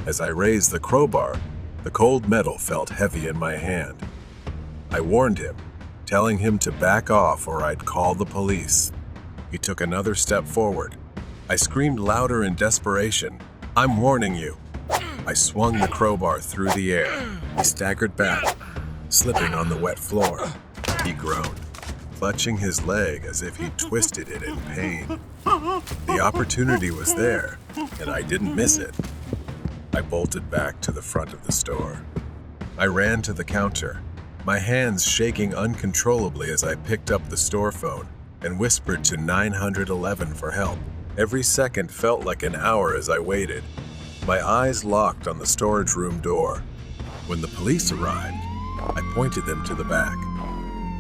As I raised the crowbar, the cold metal felt heavy in my hand. I warned him, telling him to back off or I'd call the police. He took another step forward. I screamed louder in desperation, "I'm warning you." I swung the crowbar through the air. He staggered back, slipping on the wet floor. He groaned, clutching his leg as if he twisted it in pain. The opportunity was there, and I didn't miss it. I bolted back to the front of the store. I ran to the counter, my hands shaking uncontrollably as I picked up the store phone and whispered to 911 for help. Every second felt like an hour as I waited, my eyes locked on the storage room door. When the police arrived, I pointed them to the back.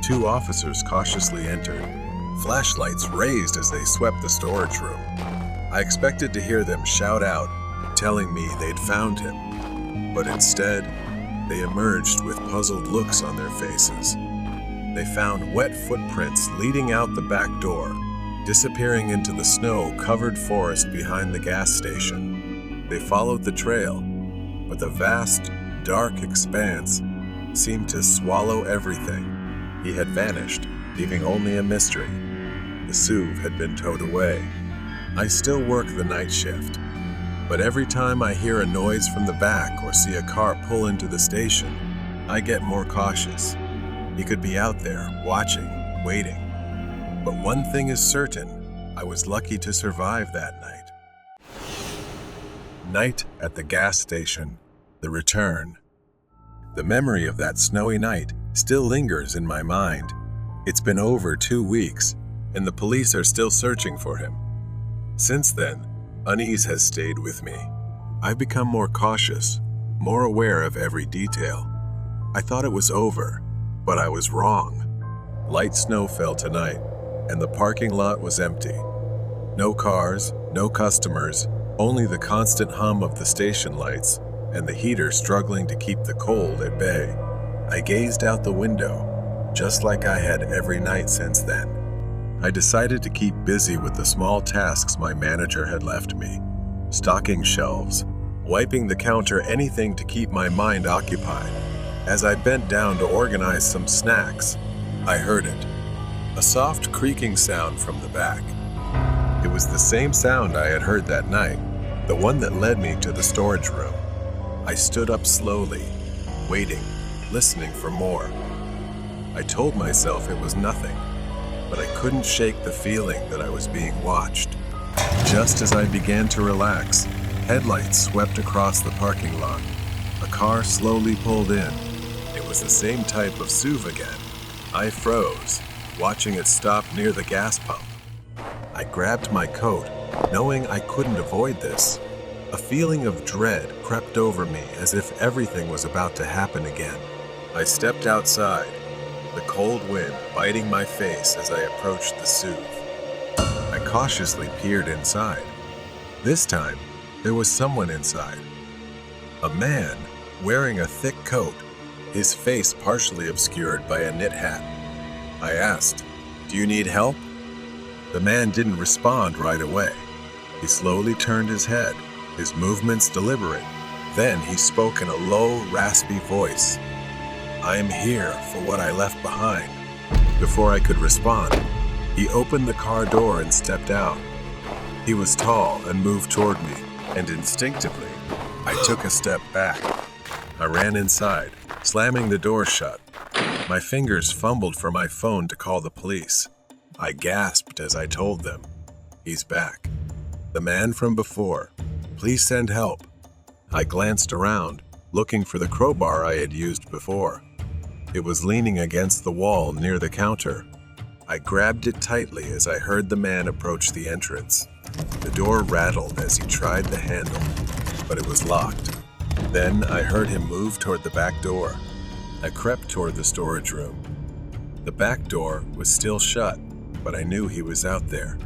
2 officers cautiously entered, flashlights raised as they swept the storage room. I expected to hear them shout out, telling me they'd found him, but instead, they emerged with puzzled looks on their faces. They found wet footprints leading out the back door, disappearing into the snow-covered forest behind the gas station. They followed the trail, but the vast, dark expanse seemed to swallow everything. He had vanished, leaving only a mystery. The SUV had been towed away. I still work the night shift, But every time I hear a noise from the back or see a car pull into the station, I get more cautious. He could be out there, watching, waiting. But one thing is certain, I was lucky to survive that night. Night at the gas station. The return. The memory of that snowy night still lingers in my mind. It's been over 2 weeks, and the police are still searching for him. Since then, unease has stayed with me. I've become more cautious, more aware of every detail. I thought it was over, but I was wrong. Light snow fell tonight, and the parking lot was empty. No cars, no customers, only the constant hum of the station lights and the heater struggling to keep the cold at bay. I gazed out the window, just like I had every night since then. I decided to keep busy with the small tasks my manager had left me. Stocking shelves, wiping the counter, anything to keep my mind occupied. As I bent down to organize some snacks, I heard it. A soft creaking sound from the back. It was the same sound I had heard that night, the one that led me to the storage room. I stood up slowly, waiting, listening for more. I told myself it was nothing, but I couldn't shake the feeling that I was being watched. Just as I began to relax, headlights swept across the parking lot. A car slowly pulled in. It was the same type of SUV again. I froze, watching it stop near the gas pump. I grabbed my coat, knowing I couldn't avoid this. A feeling of dread crept over me as if everything was about to happen again. I stepped outside, the cold wind biting my face as I approached the SUV. I cautiously peered inside. This time, there was someone inside. A man wearing a thick coat, his face partially obscured by a knit hat. I asked, "Do you need help?" The man didn't respond right away. He slowly turned his head, his movements deliberate. Then he spoke in a low, raspy voice. "I am here for what I left behind." Before I could respond, he opened the car door and stepped out. He was tall and moved toward me, and instinctively, I took a step back. I ran inside, slamming the door shut. My fingers fumbled for my phone to call the police. I gasped as I told them, "He's back. The man from before. Please send help." I glanced around, looking for the crowbar I had used before. It was leaning against the wall near the counter. I grabbed it tightly as I heard the man approach the entrance. The door rattled as he tried the handle, but it was locked. Then I heard him move toward the back door. I crept toward the storage room. The back door was still shut, but I knew he was out there.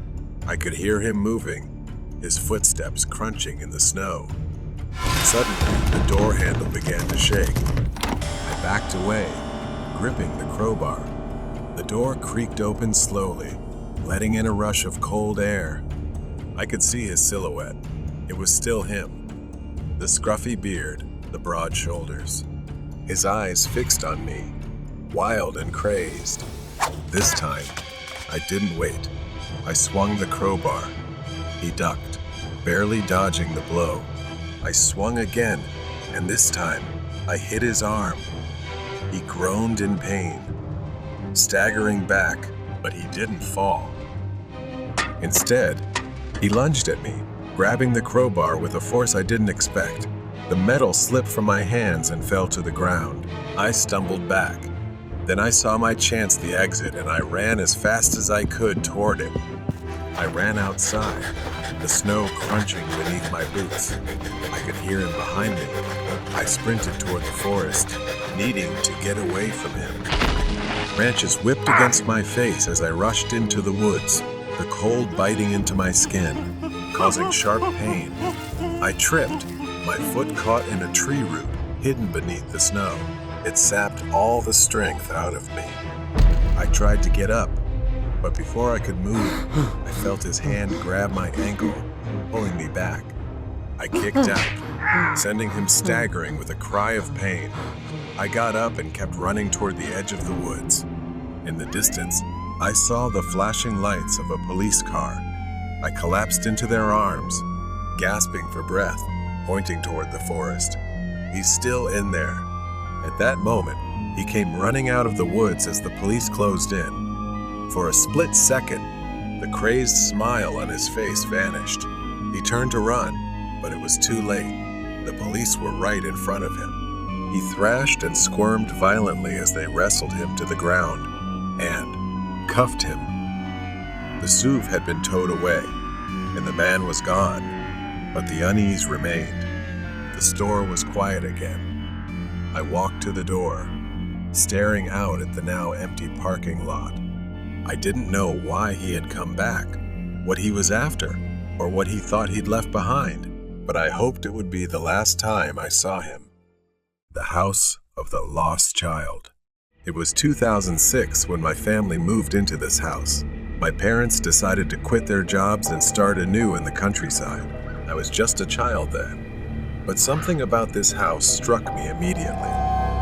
I could hear him moving, his footsteps crunching in the snow. Suddenly, the door handle began to shake. I backed away, gripping the crowbar. The door creaked open slowly, letting in a rush of cold air. I could see his silhouette. It was still him. The scruffy beard, the broad shoulders. His eyes fixed on me, wild and crazed. This time, I didn't wait. I swung the crowbar. He ducked, barely dodging the blow. I swung again, and this time, I hit his arm. He groaned in pain, staggering back, but he didn't fall. Instead, he lunged at me, grabbing the crowbar with a force I didn't expect. The metal slipped from my hands and fell to the ground. I stumbled back. Then I saw my chance the exit, and I ran as fast as I could toward it. I ran outside, the snow crunching beneath my boots. I could hear him behind me. I sprinted toward the forest, needing to get away from him. Branches whipped against my face as I rushed into the woods, the cold biting into my skin, causing sharp pain. I tripped. My foot caught in a tree root hidden beneath the snow. It sapped all the strength out of me. I tried to get up, but before I could move, I felt his hand grab my ankle, pulling me back. I kicked out, sending him staggering with a cry of pain. I got up and kept running toward the edge of the woods. In the distance, I saw the flashing lights of a police car. I collapsed into their arms, gasping for breath, pointing toward the forest. "He's still in there." At that moment, he came running out of the woods as the police closed in. For a split second, the crazed smile on his face vanished. He turned to run, but it was too late. The police were right in front of him. He thrashed and squirmed violently as they wrestled him to the ground and cuffed him. The SUV had been towed away, and the man was gone, but the unease remained. The store was quiet again. I walked to the door, staring out at the now empty parking lot. I didn't know why he had come back, what he was after, or what he thought he'd left behind, but I hoped it would be the last time I saw him. The House of the Lost Child. It was 2006 when my family moved into this house. My parents decided to quit their jobs and start anew in the countryside. I was just a child then. But something about this house struck me immediately.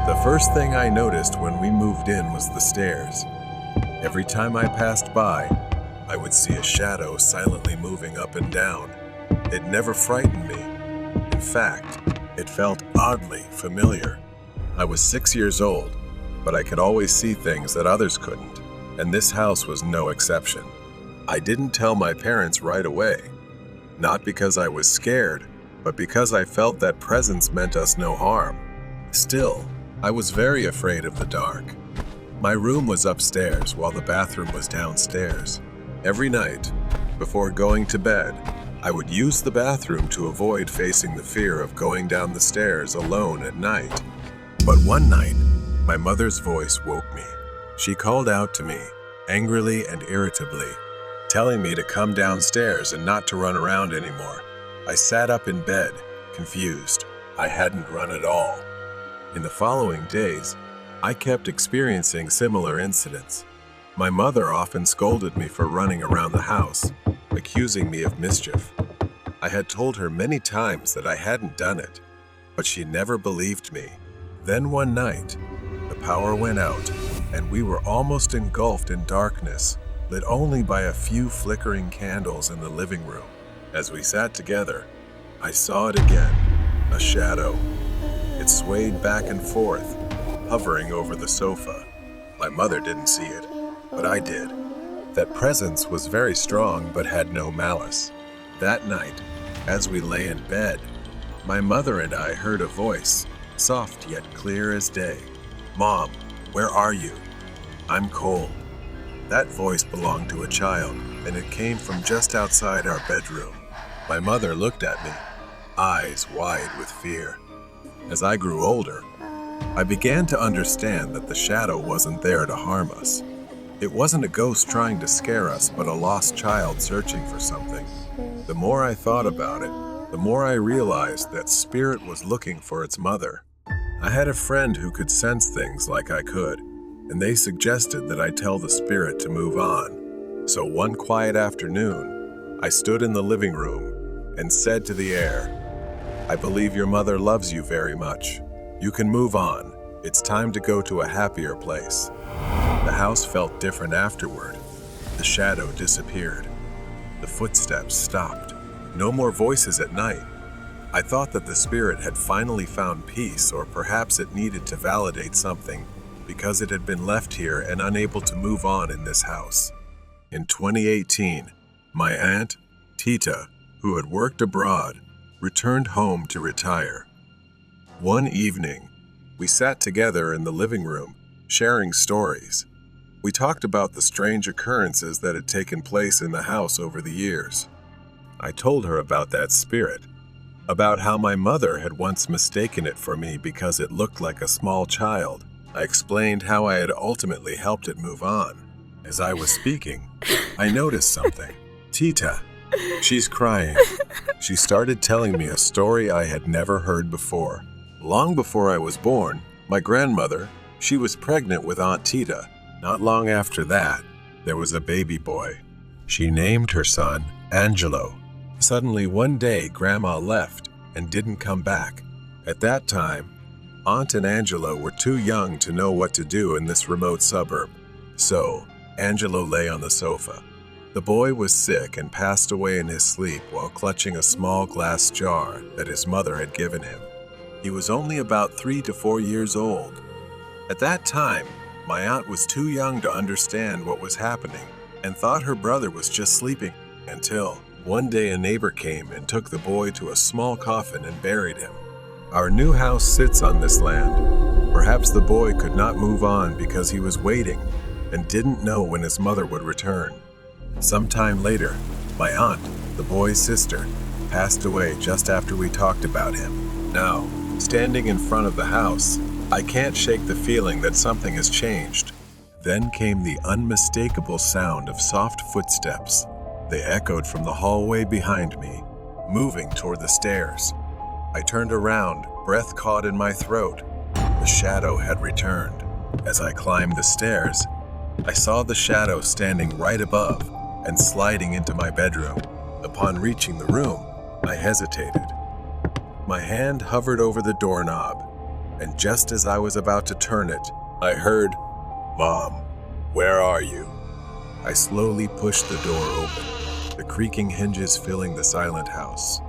The first thing I noticed when we moved in was the stairs. Every time I passed by, I would see a shadow silently moving up and down. It never frightened me. In fact, it felt oddly familiar. I was 6 years old, but I could always see things that others couldn't, and this house was no exception. I didn't tell my parents right away, not because I was scared, but because I felt that presence meant us no harm. Still, I was very afraid of the dark. My room was upstairs while the bathroom was downstairs. Every night, before going to bed, I would use the bathroom to avoid facing the fear of going down the stairs alone at night. But one night, my mother's voice woke me. She called out to me, angrily and irritably, telling me to come downstairs and not to run around anymore. I sat up in bed, confused. I hadn't run at all. In the following days, I kept experiencing similar incidents. My mother often scolded me for running around the house, accusing me of mischief. I had told her many times that I hadn't done it, but she never believed me. Then one night, the power went out, and we were almost engulfed in darkness, lit only by a few flickering candles in the living room. As we sat together, I saw it again, a shadow. It swayed back and forth, hovering over the sofa. My mother didn't see it, but I did. That presence was very strong but had no malice. That night, as we lay in bed, my mother and I heard a voice, soft yet clear as day. "Mom, where are you? I'm cold." That voice belonged to a child, and it came from just outside our bedroom. My mother looked at me, eyes wide with fear. As I grew older, I began to understand that the shadow wasn't there to harm us. It wasn't a ghost trying to scare us, but a lost child searching for something. The more I thought about it, the more I realized that spirit was looking for its mother. I had a friend who could sense things like I could, and they suggested that I tell the spirit to move on. So one quiet afternoon, I stood in the living room and said to the air, "I believe your mother loves you very much. You can move on. It's time to go to a happier place." The house felt different afterward. The shadow disappeared. The footsteps stopped. No more voices at night. I thought that the spirit had finally found peace, or perhaps it needed to validate something because it had been left here and unable to move on in this house. In 2018, my aunt, Tita, who had worked abroad, returned home to retire. One evening, we sat together in the living room, sharing stories. We talked about the strange occurrences that had taken place in the house over the years. I told her about that spirit, about how my mother had once mistaken it for me because it looked like a small child. I explained how I had ultimately helped it move on. As I was speaking, I noticed something. "Tita, she's crying." She started telling me a story I had never heard before. Long before I was born, my grandmother, she was pregnant with Aunt Tita. Not long after that, there was a baby boy. She named her son Angelo. Suddenly one day, Grandma left and didn't come back. At that time, Aunt and Angelo were too young to know what to do in this remote suburb. So, Angelo lay on the sofa. The boy was sick and passed away in his sleep while clutching a small glass jar that his mother had given him. He was only about 3 to 4 years old. At that time, my aunt was too young to understand what was happening and thought her brother was just sleeping until one day a neighbor came and took the boy to a small coffin and buried him. Our new house sits on this land. Perhaps the boy could not move on because he was waiting and didn't know when his mother would return. Sometime later, my aunt, the boy's sister, passed away just after we talked about him. Now, standing in front of the house, I can't shake the feeling that something has changed. Then came the unmistakable sound of soft footsteps. They echoed from the hallway behind me, moving toward the stairs. I turned around, breath caught in my throat. The shadow had returned. As I climbed the stairs, I saw the shadow standing right above and sliding into my bedroom. Upon reaching the room, I hesitated. My hand hovered over the doorknob, and just as I was about to turn it, I heard, "Mom, where are you?" I slowly pushed the door open, the creaking hinges filling the silent house.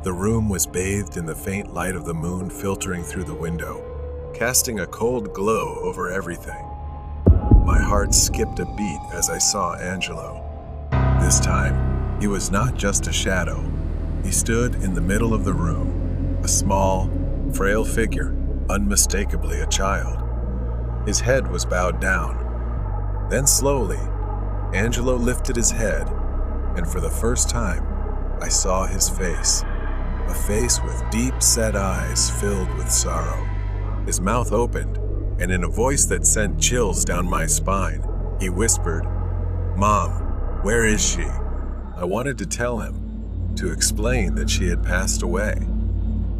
The room was bathed in the faint light of the moon filtering through the window, casting a cold glow over everything. My heart skipped a beat as I saw Angelo. This time, he was not just a shadow. He stood in the middle of the room, a small, frail figure, unmistakably a child. His head was bowed down. Then slowly, Angelo lifted his head, and for the first time, I saw his face. A face with deep-set eyes filled with sorrow. His mouth opened, and in a voice that sent chills down my spine, he whispered, "Mom, where is she?" I wanted to tell him, to explain that she had passed away.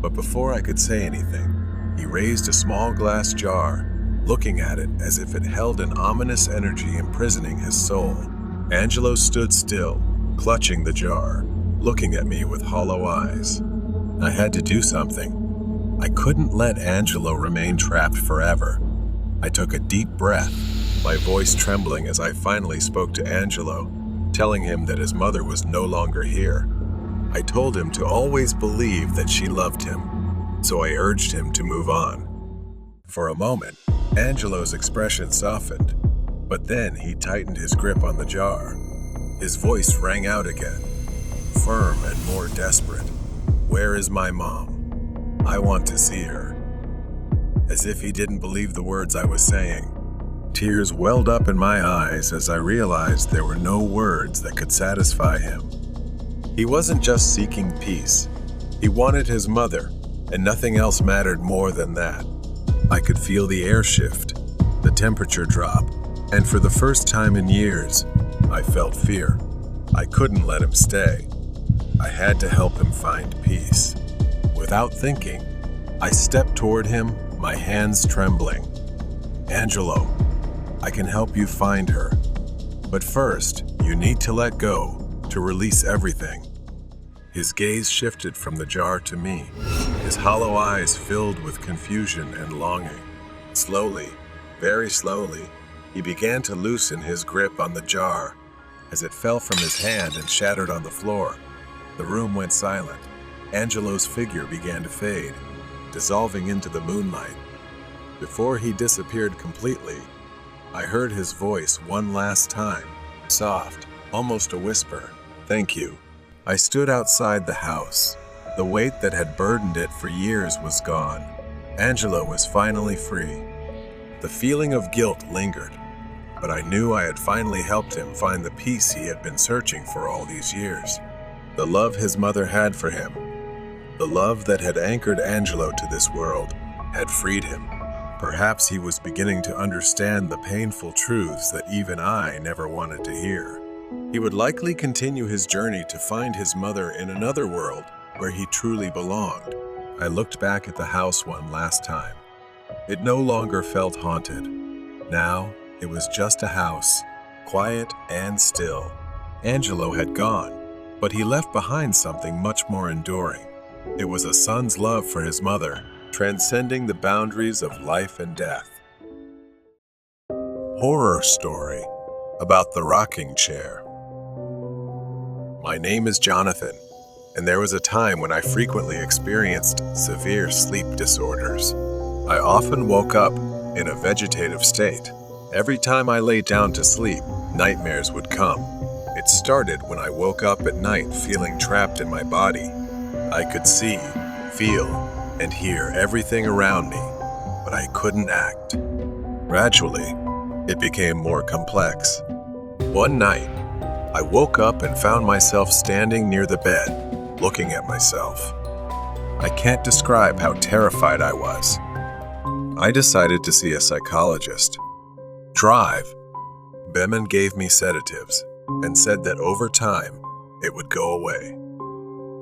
But before I could say anything, he raised a small glass jar, looking at it as if it held an ominous energy imprisoning his soul. Angelo stood still, clutching the jar, looking at me with hollow eyes. I had to do something. I couldn't let Angelo remain trapped forever. I took a deep breath, my voice trembling as I finally spoke to Angelo, telling him that his mother was no longer here. I told him to always believe that she loved him, so I urged him to move on. For a moment, Angelo's expression softened, but then he tightened his grip on the jar. His voice rang out again, firm and more desperate. "Where is my mom? I want to see her." As if he didn't believe the words I was saying, tears welled up in my eyes as I realized there were no words that could satisfy him. He wasn't just seeking peace. He wanted his mother, and nothing else mattered more than that. I could feel the air shift, the temperature drop, and for the first time in years, I felt fear. I couldn't let him stay. I had to help him find peace. Without thinking, I stepped toward him, my hands trembling. "Angelo, I can help you find her. But first, you need to let go, to release everything." His gaze shifted from the jar to me, his hollow eyes filled with confusion and longing. Slowly, very slowly, he began to loosen his grip on the jar. As it fell from his hand and shattered on the floor, the room went silent. Angelo's figure began to fade, dissolving into the moonlight. Before he disappeared completely, I heard his voice one last time, soft, almost a whisper. "Thank you." I stood outside the house. The weight that had burdened it for years was gone. Angelo was finally free. The feeling of guilt lingered, but I knew I had finally helped him find the peace he had been searching for all these years. The love his mother had for him, the love that had anchored Angelo to this world, had freed him. Perhaps he was beginning to understand the painful truths that even I never wanted to hear. He would likely continue his journey to find his mother in another world where he truly belonged. I looked back at the house one last time. It no longer felt haunted. Now, it was just a house, quiet and still. Angelo had gone, but he left behind something much more enduring. It was a son's love for his mother, transcending the boundaries of life and death. Horror story about the rocking chair. My name is Jonathan, and there was a time when I frequently experienced severe sleep disorders. I often woke up in a vegetative state. Every time I lay down to sleep, nightmares would come. It started when I woke up at night feeling trapped in my body. I could see, feel, and hear everything around me, but I couldn't act. Gradually, it became more complex. One night, I woke up and found myself standing near the bed, looking at myself. I can't describe how terrified I was. I decided to see a psychologist. Drive. Beman gave me sedatives and said that over time, it would go away.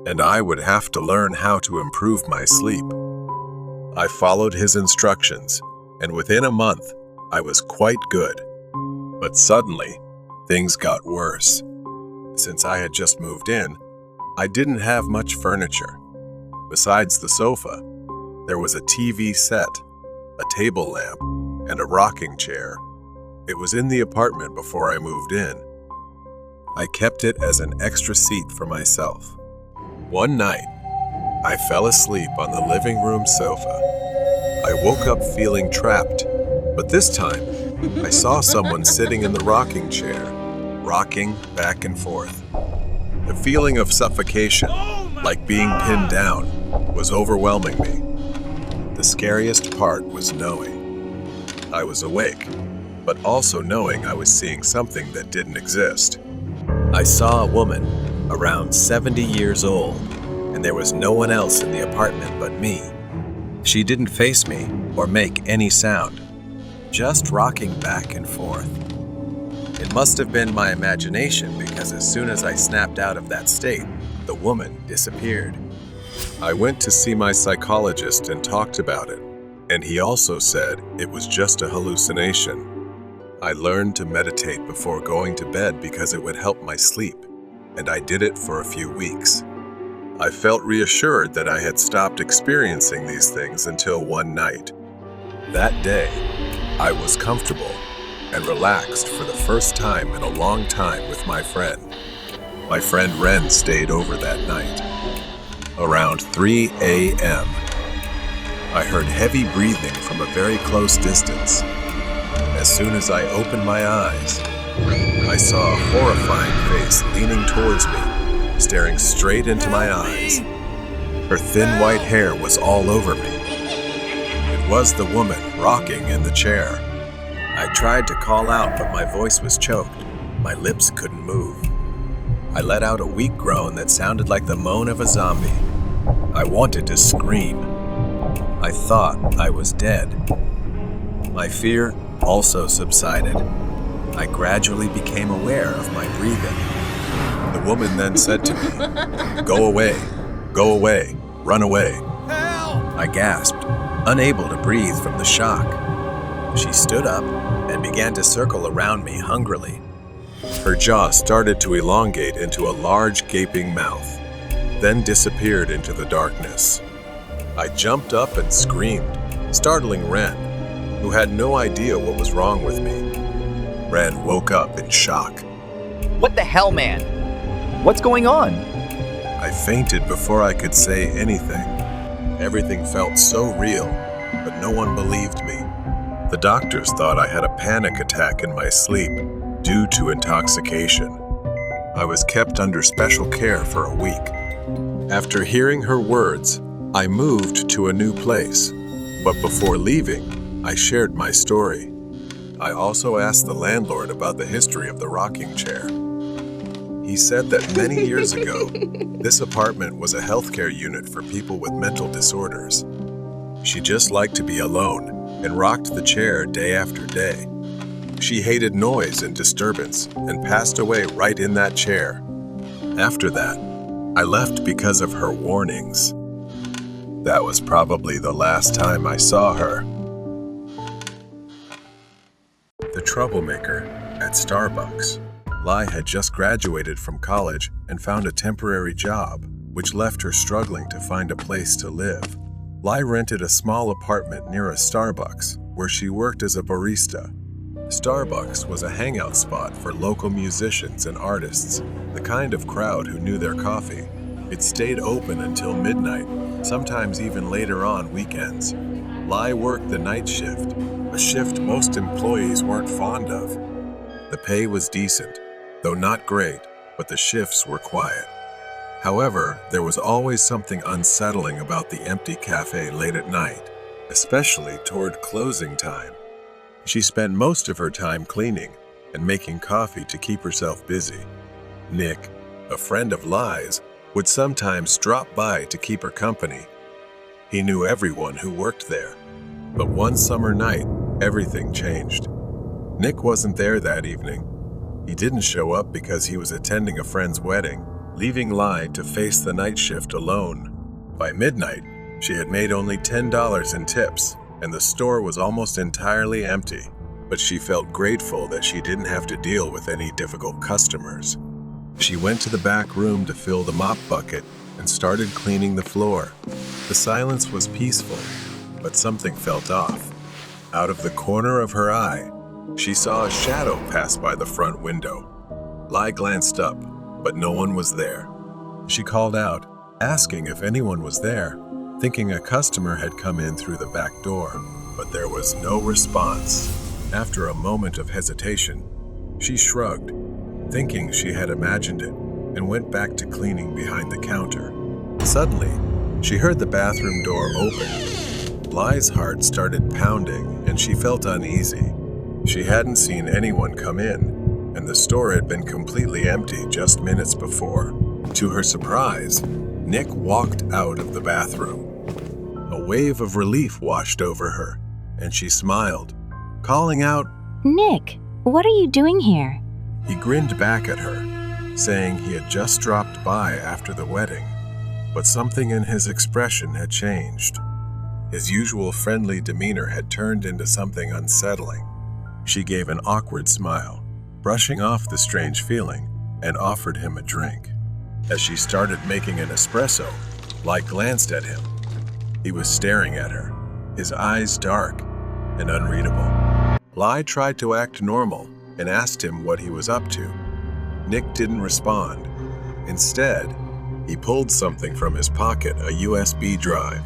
And I would have to learn how to improve my sleep. I followed his instructions, and within a month, I was quite good. But suddenly, things got worse. Since I had just moved in, I didn't have much furniture. Besides the sofa, there was a TV set, a table lamp, and a rocking chair. It was in the apartment before I moved in. I kept it as an extra seat for myself. One night, I fell asleep on the living room sofa. I woke up feeling trapped, but this time, I saw someone sitting in the rocking chair, rocking back and forth. The feeling of suffocation, like being pinned down, was overwhelming me. The scariest part was knowing. I was awake, but also knowing I was seeing something that didn't exist. I saw a woman, around 70 years old, and there was no one else in the apartment but me. She didn't face me or make any sound, just rocking back and forth. It must have been my imagination because as soon as I snapped out of that state, the woman disappeared. I went to see my psychologist and talked about it, and he also said it was just a hallucination. I learned to meditate before going to bed because it would help my sleep, and I did it for a few weeks. I felt reassured that I had stopped experiencing these things until one night. That day, I was comfortable and relaxed for the first time in a long time with my friend. My friend Ren stayed over that night. Around 3 a.m., I heard heavy breathing from a very close distance. As soon as I opened my eyes, I saw a horrifying face leaning towards me, staring straight into my eyes. Her thin white hair was all over me. It was the woman rocking in the chair. I tried to call out, but my voice was choked. My lips couldn't move. I let out a weak groan that sounded like the moan of a zombie. I wanted to scream. I thought I was dead. My fear also subsided. I gradually became aware of my breathing. The woman then said to me, "Go away, run away." I gasped, unable to breathe from the shock. She stood up and began to circle around me hungrily. Her jaw started to elongate into a large gaping mouth, then disappeared into the darkness. I jumped up and screamed, startling Ren, who had no idea what was wrong with me. Ren woke up in shock. What the hell, man? What's going on? I fainted before I could say anything. Everything felt so real, but no one believed me. The doctors thought I had a panic attack in my sleep due to intoxication. I was kept under special care for a week. After hearing her words, I moved to a new place, but before leaving, I shared my story. I also asked the landlord about the history of the rocking chair. He said that many years ago, this apartment was a healthcare unit for people with mental disorders. She just liked to be alone and rocked the chair day after day. She hated noise and disturbance and passed away right in that chair. After that, I left because of her warnings. That was probably the last time I saw her. The troublemaker at Starbucks. Lai had just graduated from college and found a temporary job, which left her struggling to find a place to live. Lai rented a small apartment near a Starbucks where she worked as a barista. Starbucks was a hangout spot for local musicians and artists, the kind of crowd who knew their coffee. It stayed open until midnight, sometimes even later on weekends. Lai worked the night shift, a shift most employees weren't fond of. The pay was decent, though not great, but the shifts were quiet. However, there was always something unsettling about the empty cafe late at night, especially toward closing time. She spent most of her time cleaning and making coffee to keep herself busy. Nick, a friend of Lai's, would sometimes drop by to keep her company. He knew everyone who worked there. But one summer night, everything changed. Nick wasn't there that evening. He didn't show up because he was attending a friend's wedding, leaving Lai to face the night shift alone. By midnight, she had made only $10 in tips, and the store was almost entirely empty. But she felt grateful that she didn't have to deal with any difficult customers. She went to the back room to fill the mop bucket and started cleaning the floor. The silence was peaceful, but something felt off. Out of the corner of her eye, she saw a shadow pass by the front window. Lai glanced up, but no one was there. She called out, asking if anyone was there, thinking a customer had come in through the back door, but there was no response. After a moment of hesitation, she shrugged, thinking she had imagined it, and went back to cleaning behind the counter. Suddenly, she heard the bathroom door open. Lai's heart started pounding, and she felt uneasy. She hadn't seen anyone come in, and the store had been completely empty just minutes before. To her surprise, Nick walked out of the bathroom. A wave of relief washed over her, and she smiled, calling out, "Nick, what are you doing here?" He grinned back at her, saying he had just dropped by after the wedding, but something in his expression had changed. His usual friendly demeanor had turned into something unsettling. She gave an awkward smile, brushing off the strange feeling, and offered him a drink. As she started making an espresso, Lai glanced at him. He was staring at her, his eyes dark and unreadable. Lai tried to act normal and asked him what he was up to. Nick didn't respond. Instead, he pulled something from his pocket, a USB drive.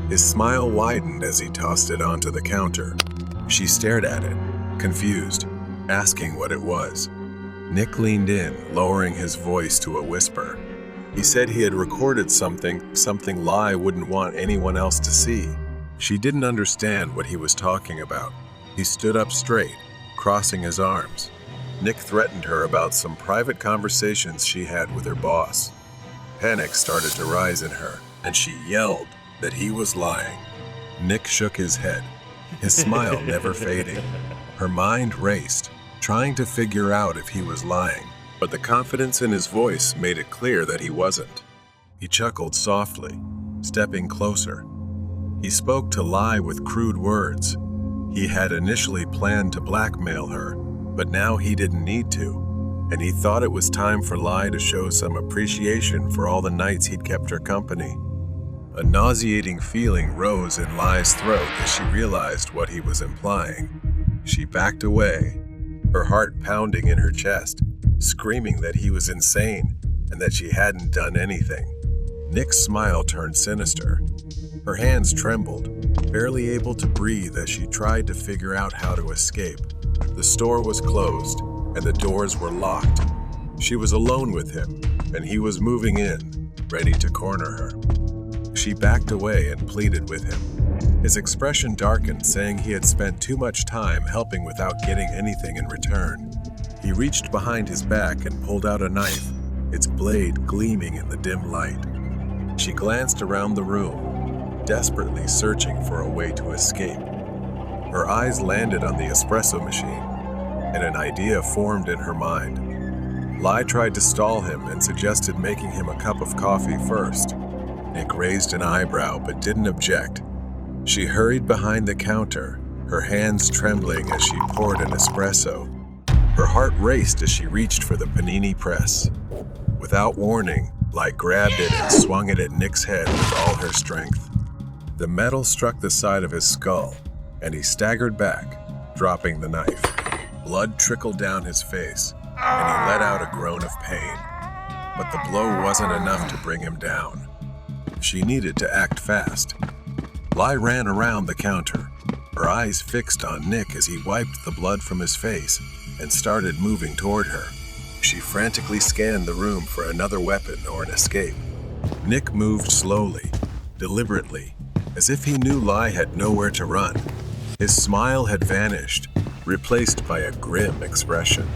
His smile widened as he tossed it onto the counter. She stared at it, confused, asking what it was. Nick leaned in, lowering his voice to a whisper. He said he had recorded something Lai wouldn't want anyone else to see. She didn't understand what he was talking about. He stood up straight, crossing his arms. Nick threatened her about some private conversations she had with her boss. Panic started to rise in her, and she yelled that he was lying. Nick shook his head, his smile never fading. Her mind raced, trying to figure out if he was lying, but the confidence in his voice made it clear that he wasn't. He chuckled softly, stepping closer. He spoke to Lai with crude words. He had initially planned to blackmail her, but now he didn't need to, and he thought it was time for Lai to show some appreciation for all the nights he'd kept her company. A nauseating feeling rose in Lai's throat as she realized what he was implying. She backed away, her heart pounding in her chest, screaming that he was insane and that she hadn't done anything. Nick's smile turned sinister. Her hands trembled, barely able to breathe as she tried to figure out how to escape. The store was closed, and the doors were locked. She was alone with him, and he was moving in, ready to corner her. She backed away and pleaded with him. His expression darkened, saying he had spent too much time helping without getting anything in return. He reached behind his back and pulled out a knife, its blade gleaming in the dim light. She glanced around the room, desperately searching for a way to escape. Her eyes landed on the espresso machine, and an idea formed in her mind. Lai tried to stall him and suggested making him a cup of coffee first. Nick raised an eyebrow but didn't object. She hurried behind the counter, her hands trembling as she poured an espresso. Her heart raced as she reached for the panini press. Without warning, Lai grabbed it and swung it at Nick's head with all her strength. The metal struck the side of his skull, and he staggered back, dropping the knife. Blood trickled down his face, and he let out a groan of pain. But the blow wasn't enough to bring him down. She needed to act fast. Lai ran around the counter, her eyes fixed on Nick as he wiped the blood from his face and started moving toward her. She frantically scanned the room for another weapon or an escape. Nick moved slowly, deliberately, as if he knew Lai had nowhere to run. His smile had vanished, replaced by a grim expression.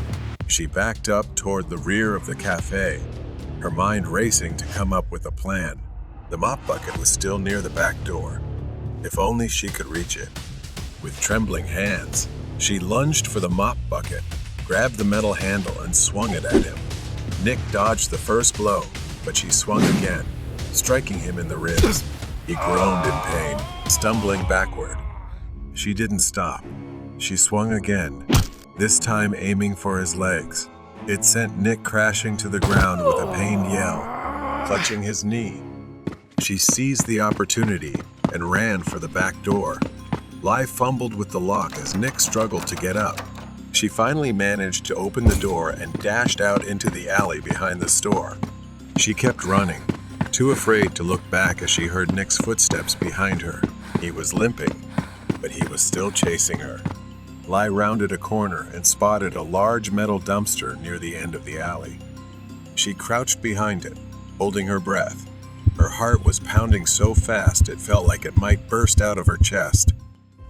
She backed up toward the rear of the cafe, her mind racing to come up with a plan. The mop bucket was still near the back door. If only she could reach it. With trembling hands, she lunged for the mop bucket, grabbed the metal handle and swung it at him. Nick dodged the first blow, but she swung again, striking him in the ribs. He groaned in pain, stumbling backward. She didn't stop. She swung again, this time aiming for his legs. It sent Nick crashing to the ground with a pained yell, clutching his knee. She seized the opportunity and ran for the back door. Lai fumbled with the lock as Nick struggled to get up. She finally managed to open the door and dashed out into the alley behind the store. She kept running, too afraid to look back as she heard Nick's footsteps behind her. He was limping, but he was still chasing her. Lai rounded a corner and spotted a large metal dumpster near the end of the alley. She crouched behind it, holding her breath. Her heart was pounding so fast it felt like it might burst out of her chest.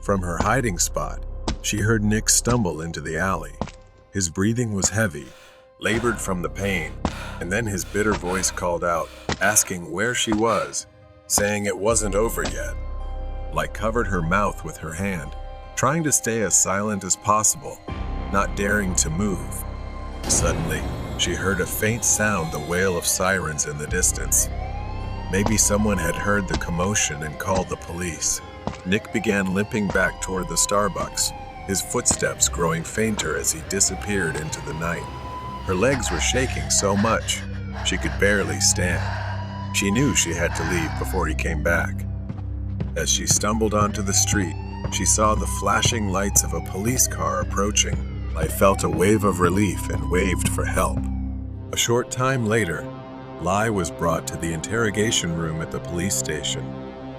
From her hiding spot, she heard Nick stumble into the alley. His breathing was heavy, labored from the pain, and then his bitter voice called out, asking where she was, saying it wasn't over yet. Lai covered her mouth with her hand, trying to stay as silent as possible, not daring to move. Suddenly, she heard a faint sound, the wail of sirens in the distance. Maybe someone had heard the commotion and called the police. Nick began limping back toward the Starbucks, his footsteps growing fainter as he disappeared into the night. Her legs were shaking so much, she could barely stand. She knew she had to leave before he came back. As she stumbled onto the street, she saw the flashing lights of a police car approaching. Lai felt a wave of relief and waved for help. A short time later, Lai was brought to the interrogation room at the police station.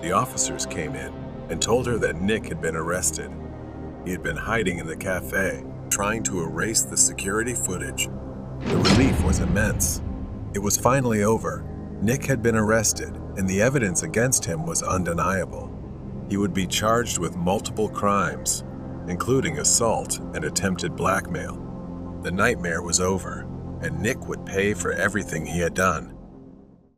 The officers came in and told her that Nick had been arrested. He had been hiding in the cafe, trying to erase the security footage. The relief was immense. It was finally over. Nick had been arrested, and the evidence against him was undeniable. He would be charged with multiple crimes, including assault and attempted blackmail. The nightmare was over, and Nick would pay for everything he had done.